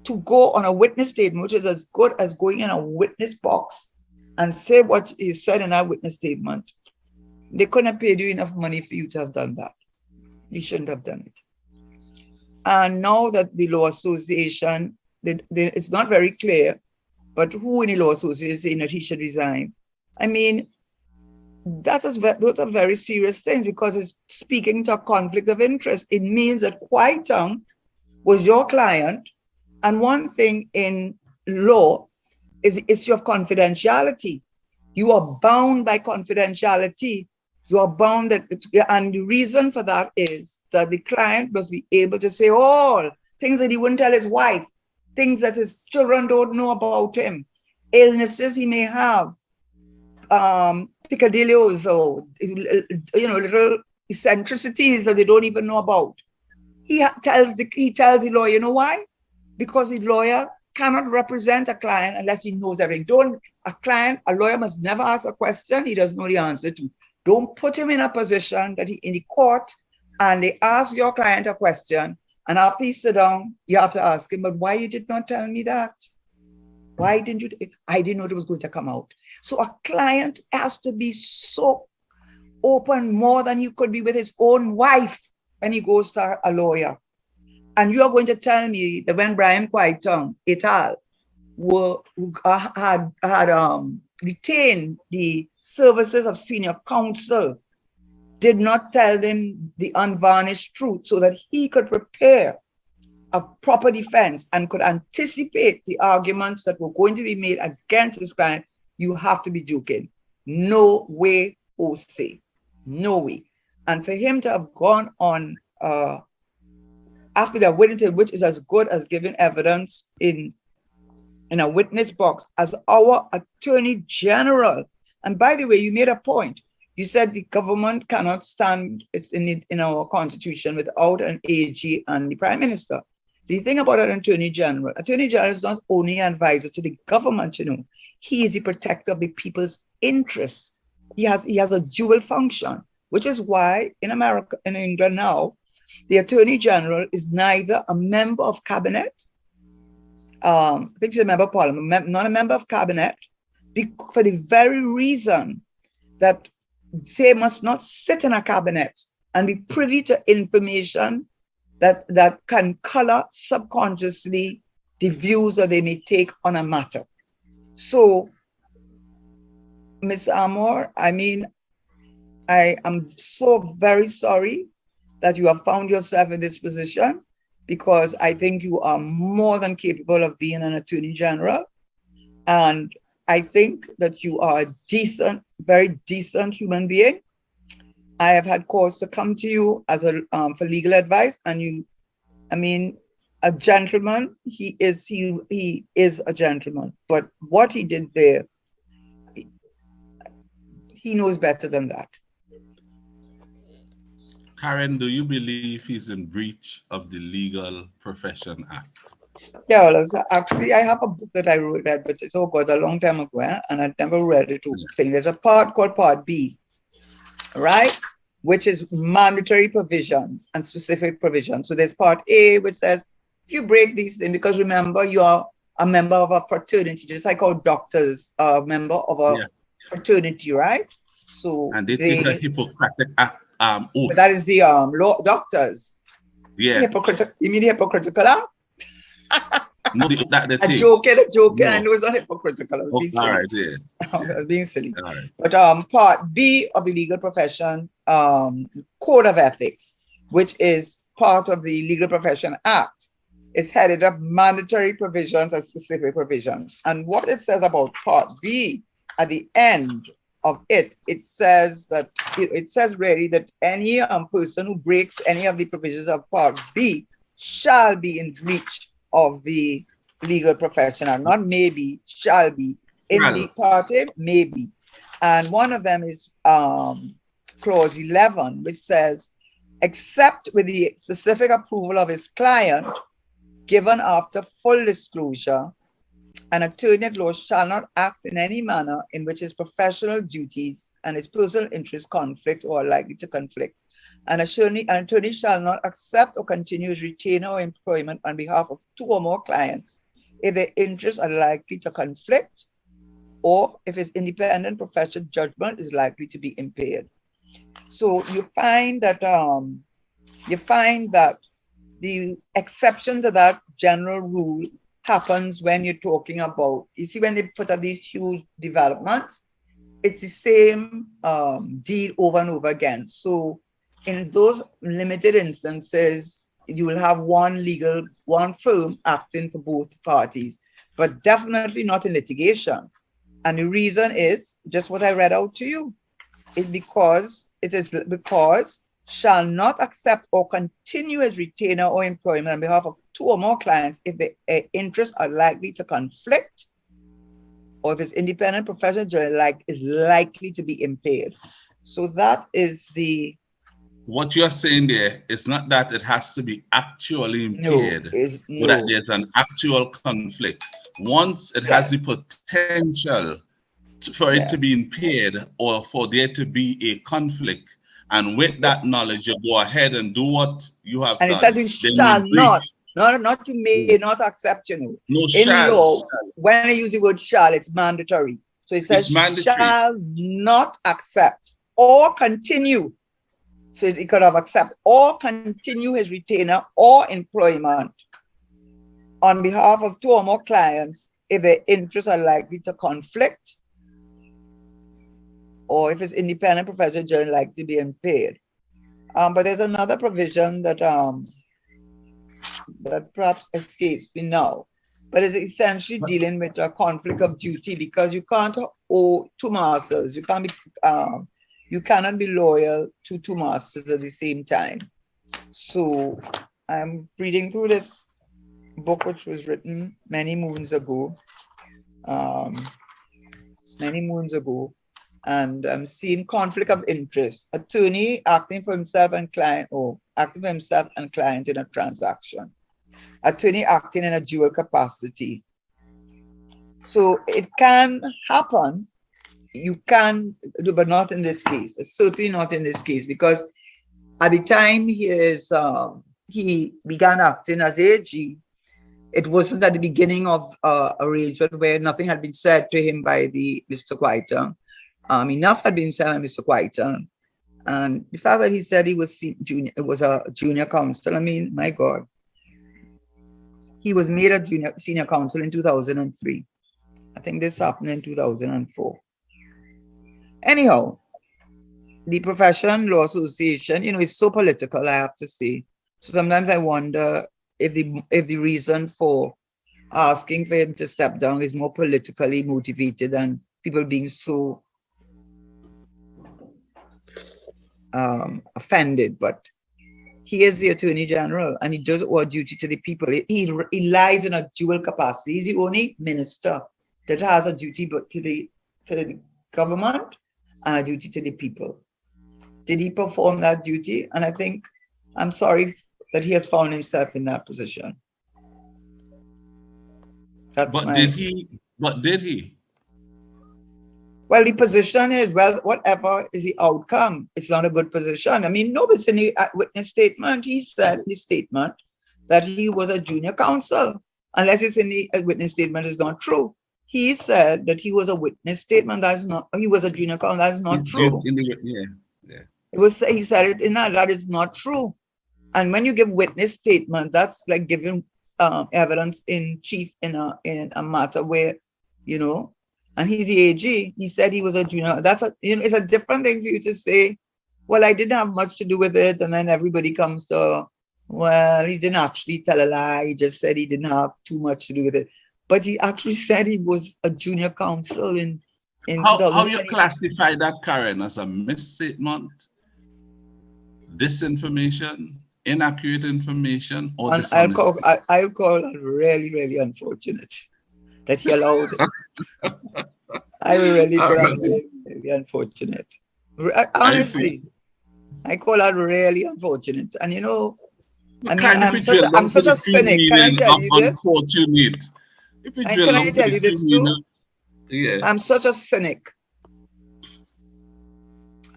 to go on a witness statement, which is as good as going in a witness box and say what he said in that witness statement, they couldn't have paid you enough money for you to have done that. You shouldn't have done it. And now that the Law Association, it's not very clear, but who in the Law Association is saying that he should resign. I mean, those are very serious things, because it's speaking to a conflict of interest. It means that Kwai Tong was your client, and one thing in law is the issue of confidentiality. You are bound by confidentiality. You are bound, and the reason for that is that the client must be able to say all things that he wouldn't tell his wife, things that his children don't know about him, illnesses he may have, picadillos, or little eccentricities that they don't even know about. He tells the lawyer, you know why? Because the lawyer cannot represent a client unless he knows everything. A lawyer must never ask a question he doesn't know the answer to. Don't put him in a position that he in the court and they ask your client a question, and after he sit down, you have to ask him, but why you did not tell me that? Why didn't you? I didn't know it was going to come out. So a client has to be so open, more than he could be with his own wife when he goes to a lawyer. And you are going to tell me that when Brian Kwai Tong et al. Had retained the services of senior counsel, did not tell them the unvarnished truth so that he could prepare a proper defense and could anticipate the arguments that were going to be made against his client, you have to be joking. No way, Jose. No way. And for him to have gone on after the witness, which is as good as giving evidence in a witness box as our Attorney General. And by the way, you made a point. You said the government cannot stand in our constitution without an AG and the Prime Minister. The thing about an Attorney General is not only an advisor to the government, he is the protector of the people's interests. He has a dual function, which is why in America, in England now, the Attorney General is neither a member of cabinet, I think she's a member of parliament, not a member of cabinet, for the very reason that they must not sit in a cabinet and be privy to information that can color subconsciously the views that they may take on a matter. So, Ms. Amor, I mean, I am so very sorry that you have found yourself in this position, because I think you are more than capable of being an Attorney General. And I think that you are a decent, very decent human being. I have had cause to come to you as for legal advice, and a gentleman. He is a gentleman. But what he did there, he knows better than that. Karen, do you believe he's in breach of the Legal Profession Act? Yeah, well, actually, I have a book that I read, but it's a long time ago, and I never read it. There's a part called Part B, right? Which is mandatory provisions and specific provisions. So there's Part A, which says, if you break these things, because remember, you are a member of a fraternity, just like our doctors are a member of a fraternity, right? So and they take a Hippocratic oath. That is the law doctors. Yeah. You mean hypocritical act? No, that a joking. No. I know it's not hypocritical. All right, yeah. I was being silly. All right. But Part B of the Legal Profession Code of Ethics, which is part of the Legal Profession Act, is headed up mandatory provisions and specific provisions. And what it says about Part B at the end of it, it says that it says really that any person who breaks any of the provisions of Part B shall be in breach of the legal profession, not maybe, shall be. In the Part A, maybe. And one of them is clause 11, which says, except with the specific approval of his client, given after full disclosure, an attorney at law shall not act in any manner in which his professional duties and his personal interests conflict or are likely to conflict. An attorney shall not accept or continue his retainer or employment on behalf of two or more clients if their interests are likely to conflict or if his independent professional judgment is likely to be impaired. So you find that the exception to that general rule happens when you're talking about, you see, when they put up these huge developments, it's the same deal over and over again. So in those limited instances, you will have one firm acting for both parties, but definitely not in litigation. And the reason is just what I read out to you. It's because shall not accept or continue as retainer or employment on behalf of two or more clients if the interests are likely to conflict or if his independent professional judgment is likely to be impaired. So that is the... What you're saying there is not that it has to be actually impaired, but that there's an actual conflict. Once it has the potential for it to be impaired or for there to be a conflict, and with that knowledge, you go ahead and do what you have done. And it says you shall not you may not accept, No, in shall. law, when I use the word shall, it's mandatory. So it says shall not accept or continue. So it could have accept or continue his retainer or employment on behalf of two or more clients if their interests are likely to conflict or if his independent professional judgment likely to be impaired. But there's another provision that that perhaps escapes me now, but it's essentially dealing with a conflict of duty, because you can't owe two masters. You can't be you cannot be loyal to two masters at the same time. So I'm reading through this book, which was written many moons ago, and I'm seeing conflict of interest. Attorney acting for himself and client, or acting for himself and client in a transaction. Attorney acting in a dual capacity. So it can happen. You can, but not in this case. It's certainly not in this case, because at the time he began acting as AG, it wasn't at the beginning of arrangement where nothing had been said to him by the Mr. Quieter. Enough had been said by Mr. Quieter, and the fact that he said he was junior, it was a junior counsel. I mean, my God, he was made a senior counsel in 2003. I think this happened in 2004. Anyhow, the Profession Law Association, is so political, I have to say. So sometimes I wonder if the reason for asking for him to step down is more politically motivated than people being so offended. But he is the Attorney General, and he does owe duty to the people. He lies in a dual capacity. He's the only minister that has a duty but to the government and a duty to the people. Did he perform that duty? And I think, I'm sorry that he has found himself in that position. Did he? Well, the position is, well, whatever is the outcome, it's not a good position. I mean, nobody's in the witness statement. He said in the statement that he was a junior counsel, unless it's in the witness statement is not true. He said that he was a witness statement. That's not, he was a junior counsel. That's not true. He said it in that is not true. And when you give witness statement, that's like giving evidence in chief in a matter where, and he's the AG. He said he was a junior. That's it's a different thing for you to say, well, I didn't have much to do with it. And then everybody comes to, well, he didn't actually tell a lie. He just said he didn't have too much to do with it. But he actually said he was a junior counsel in in How you 2020. classify that, Karen, as a misstatement, disinformation, inaccurate information, or And dishonesty? I'll call it really, really unfortunate that he allowed it. I will really call that really, really unfortunate. I see. Honestly, I call that really unfortunate. And you know, I mean, Kind if you drill I'm down to such the a true cynic. Can I meaning tell of you this? unfortunate, if you drill Can I down to tell the you true this too? meaning, yeah. I'm such a cynic.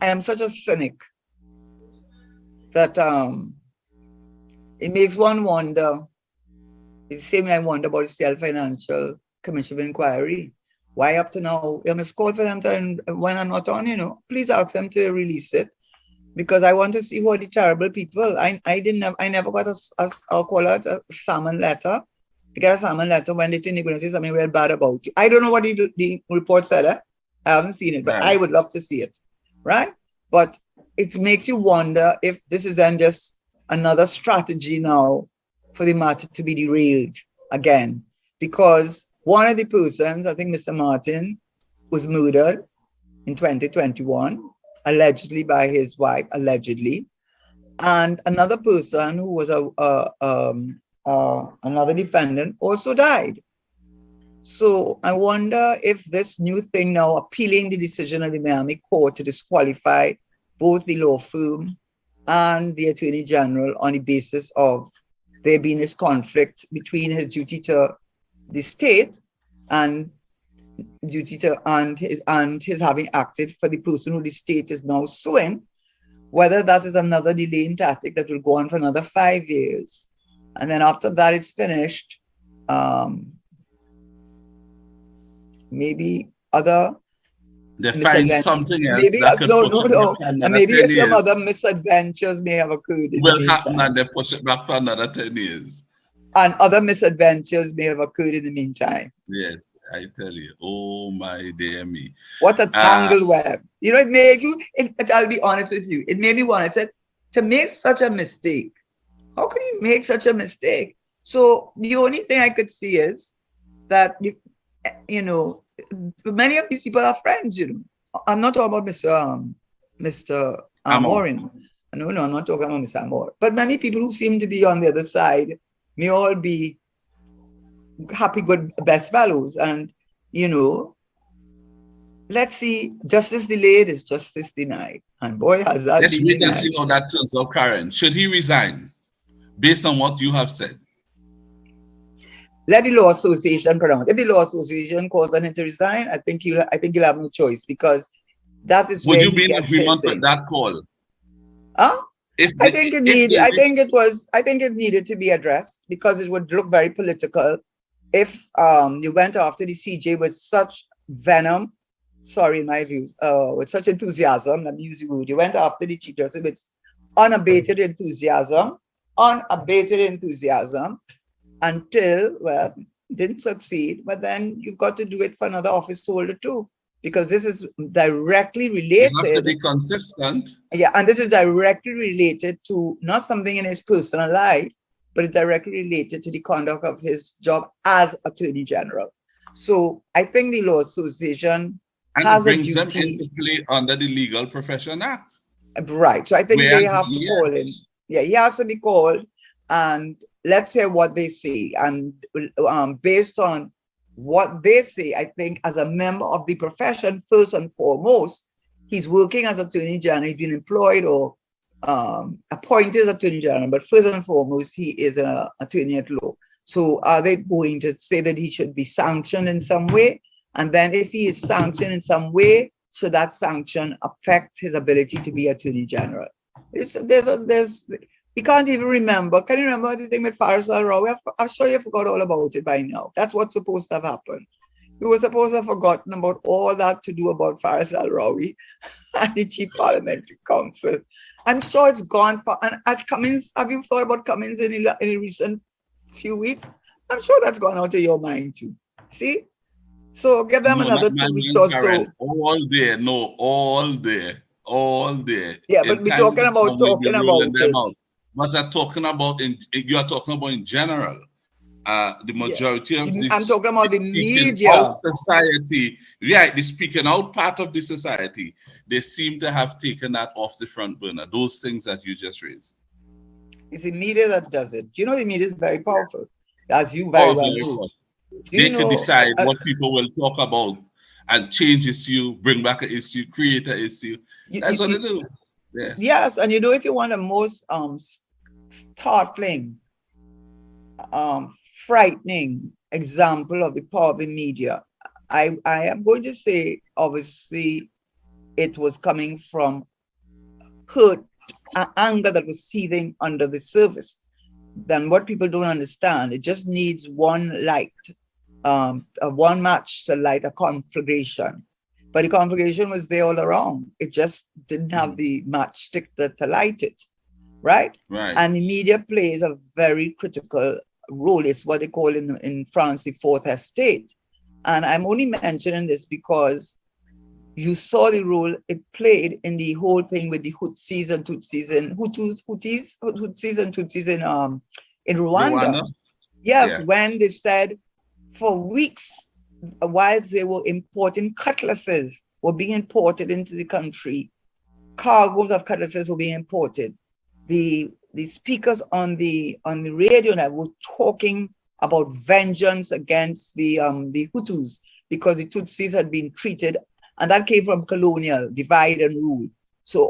I am such a cynic that it makes one wonder. It's the same I wonder about the Self-Financial Commission of Inquiry. Why up to now? I must call for them to, when I'm not on, you know, please ask them to release it. Because I want to see who are the terrible people. I never got I'll call it a salmon letter. I got a salmon letter when they think they're going to say something real bad about you. I don't know what the report said. I haven't seen it, but Right. I would love to see it. Right? But it makes you wonder if this is then just another strategy now for the matter to be derailed again. Because one of the persons, I think Mr. Martin, was murdered in 2021, allegedly by his wife, allegedly. And another person who was another defendant also died. So I wonder if this new thing now, appealing the decision of the Miami court to disqualify both the law firm and the Attorney General on the basis of there being this conflict between his duty to the state and duty to and his having acted for the person who the state is now suing, whether that is another delaying tactic that will go on for another 5 years. And then after that it's finished, maybe other They find something else maybe that could no, push no, it no. back for And another maybe 10 some years. other misadventures may have occurred in the Will happen meantime. and they push it back for another 10 years. And other misadventures may have occurred in the meantime. Yes, I tell you. Oh my dear me. What a tangled web. You know, it made you, I'll be honest with you, it made me want, I said, to make such a mistake, how could you make such a mistake? So the only thing I could see is that, you know, many of these people are friends, you know. I'm not talking about Mr. Amorin. No, I'm not talking about Mr. Amor. But many people who seem to be on the other side may all be happy, good, best fellows. And, you know, let's see, justice delayed is justice denied. And boy, has that Let's been wait and denied. see how that turns out, Karen. Should he resign based on what you have said? Let the law association pronounce. If the law association calls on him to resign, I think he'll have no choice, because that is Would where you he be in gets his agreement thing. with that call? Huh? I think it needed to be addressed, because it would look very political if you went after the CJ with such venom, sorry, in my view, with such enthusiasm, let me use the word. You went after the Chief Justice with unabated enthusiasm, until, well, didn't succeed, but then you've got to do it for another office holder too, because this is directly related. You have to be consistent. Yeah, and this is directly related to not something in his personal life, but it's directly related to the conduct of his job as Attorney General. So I think the Law Association has a duty. And brings them into play under the Legal Profession Act. Right. So I think they have to call him. Yeah, he has to be called, and let's hear what they say. And based on what they say, I think as a member of the profession, first and foremost, he's working as Attorney General, he's been employed or appointed as Attorney General, but first and foremost, he is an attorney at law. So are they going to say that he should be sanctioned in some way? And then if he is sanctioned in some way, should that sanction affect his ability to be Attorney General? He can't even remember. Can you remember the thing with Faris Al-Rawi? I'm sure you forgot all about it by now. That's what's supposed to have happened. You were supposed to have forgotten about all that to do about Faris Al-Rawi and the Chief Parliamentary Council. I'm sure it's gone for, and as Cummins, have you thought about Cummins in a recent few weeks? I'm sure that's gone out of your mind too. See? So give them another 2 weeks or so. All there. Yeah, but we're talking about it. But you're talking about in general. the majority of this I'm talking about the speaking media. out society, right? The speaking out part of the society, they seem to have taken that off the front burner. Those things that you just raised. It's the media that does it. You know, the media is very powerful, as you very Oh, well very know. good. Do you They can know? decide what people will talk about and change issue, bring back an issue, create an issue. That's what they do. Yeah. Yes, and you know, if you want the most startling, frightening example of the power of the media, I am going to say, obviously, it was coming from hurt, anger that was seething under the surface. Then what people don't understand, it just needs one light, one match to light a conflagration. But the conflagration was there all around. It just didn't have the matchstick to light it, right? Right. And the media plays a very critical role. It's what they call in France the fourth estate. And I'm only mentioning this because you saw the role it played in the whole thing with the Hutsis and Tutsis and Hutus in Rwanda. Yes, Yeah. when they said for weeks, whilst they were importing cutlasses, were being imported into the country, cargoes of cutlasses were being imported. The speakers on the radio now were talking about vengeance against the Hutus because the Tutsis had been treated. And that came from colonial divide and rule. So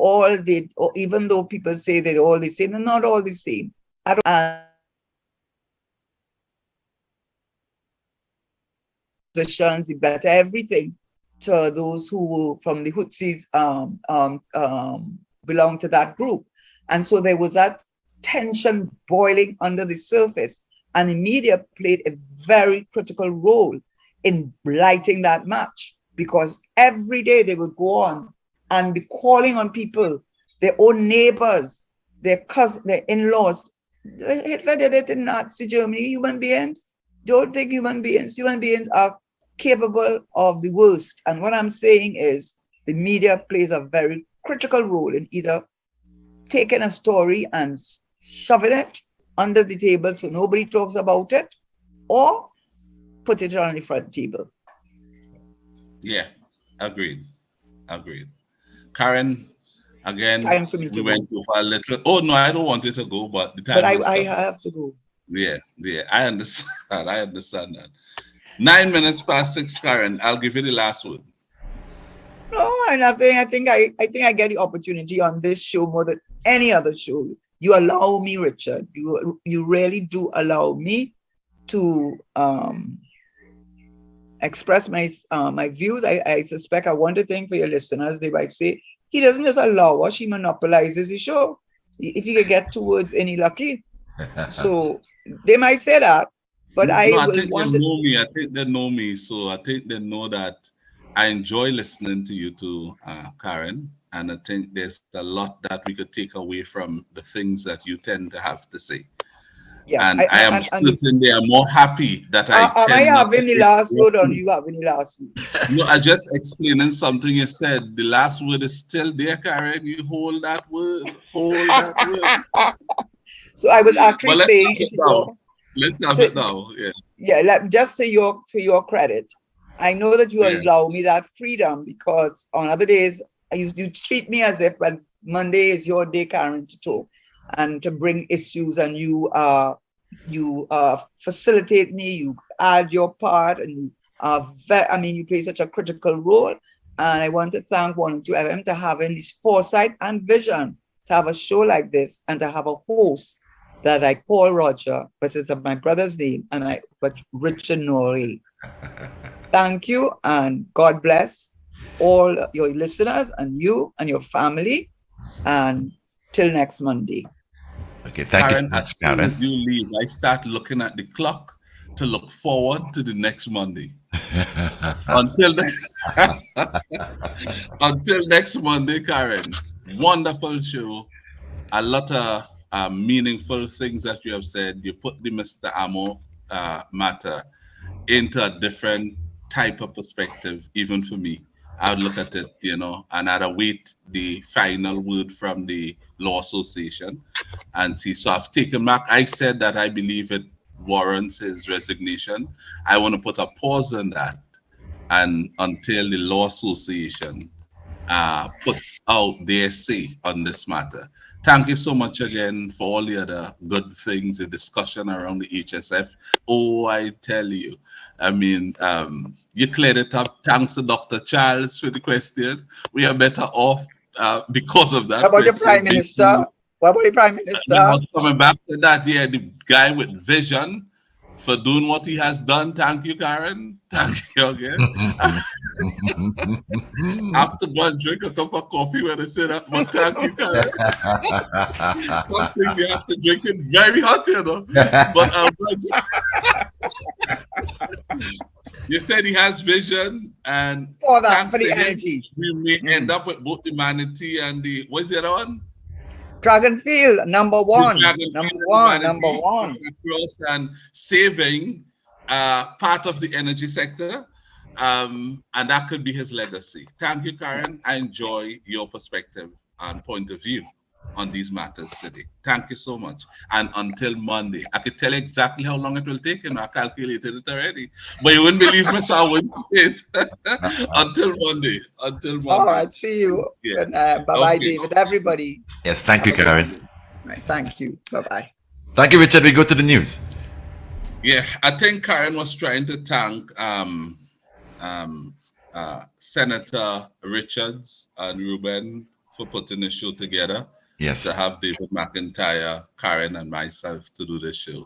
even though people say they're all the same, they're not all the same. And positions, the better everything to those who from the Hutsis belong to that group. And so there was that tension boiling under the surface. And the media played a very critical role in lighting that match. Because every day they would go on and be calling on people, their own neighbors, their cousins, their in-laws. Hitler did it in Nazi Germany. Human beings don't think human beings are capable of the worst. And what I'm saying is the media plays a very critical role in either taking a story and shoving it under the table so nobody talks about it, or put it on the front table. Yeah, agreed. Karen, again, Time for me to we went go. over a little. Oh no, I don't want it to go, but the time But is I up. have to go. Yeah, I understand. I understand that. 9 minutes past 6, Karen. I'll give you the last word. No, nothing. I think I get the opportunity on this show more than any other show. You allow me, Richard. You really do allow me to express my views. I suspect I want to think for your listeners, they might say, he doesn't just allow us, he monopolizes the show. If he could get 2 words in, he lucky. So they might say that, but No, I I will think want they to. know me. I think they know me. So I think they know that I enjoy listening to you too, Karen. And I think there's a lot that we could take away from the things that you tend to have to say. Yes, And I am certain they are more happy that I am I tend not to having the take last word what on you. you having the last word? No, I just explaining something you said. The last word is still there, Karen. You hold that word. Hold that word. So I was actually But let's saying have it to now. Let's have it now. Yeah. just to your credit, I know that you Yeah. allow me that freedom because on other days you treat me as if well, Monday is your day, Karen, to talk and to bring issues, and you facilitate me, you add your part, and you you play such a critical role. And I want to thank 102 FM to having this foresight and vision to have a show like this and to have a host that I call Roger, but it's my brother's name, but Richard Noray. Thank you, and God bless all your listeners and you and your family. And till next Monday. Okay, thank you so Karen, much, as soon Karen. as you leave, I start looking at the clock to look forward to the next Monday. Until until next Monday, Karen. Wonderful show. A lot of meaningful things that you have said. You put the Mr. Amo matter into a different type of perspective, even for me. I would look at it, and I'd await the final word from the Law Association and see. So I've taken back. I said that I believe it warrants his resignation. I want to put a pause on that, and until the Law Association puts out their say on this matter. Thank you so much again for all the other good things, the discussion around the HSF. Oh, I tell you, I mean, you cleared it up. Thanks to Dr. Charles for the question. We are better off because of that. What about the question. Prime Minister? What about the Prime Minister? I was coming back to that. Yeah, the guy with vision for doing what he has done. Thank you, Karen. Thank you again. After one, drink a cup of coffee when I say that. But thank you, Karen. Some things you have to drink it very hot, you know. But you said he has vision, and For that, thanks for the to him, energy. we may end up with both the manatee and the, what's the other one? Dragonfield, number one. Across and saving part of the energy sector. And that could be his legacy. Thank you, Karen. I enjoy your perspective and point of view on these matters today. Thank you so much. And until Monday, I could tell you exactly how long it will take, and I calculated it already. But you wouldn't believe me, so I wouldn't say it. Until Monday. All right, see you. Yeah. Bye-bye, Okay. David, everybody. Yes, thank you, Karen. Right, thank you. Bye-bye. Thank you, Richard. We go to the news. Yeah, I think Karen was trying to thank Senator Richards and Ruben for putting the show together. Yes. To have David McIntyre, Karen, and myself to do this show.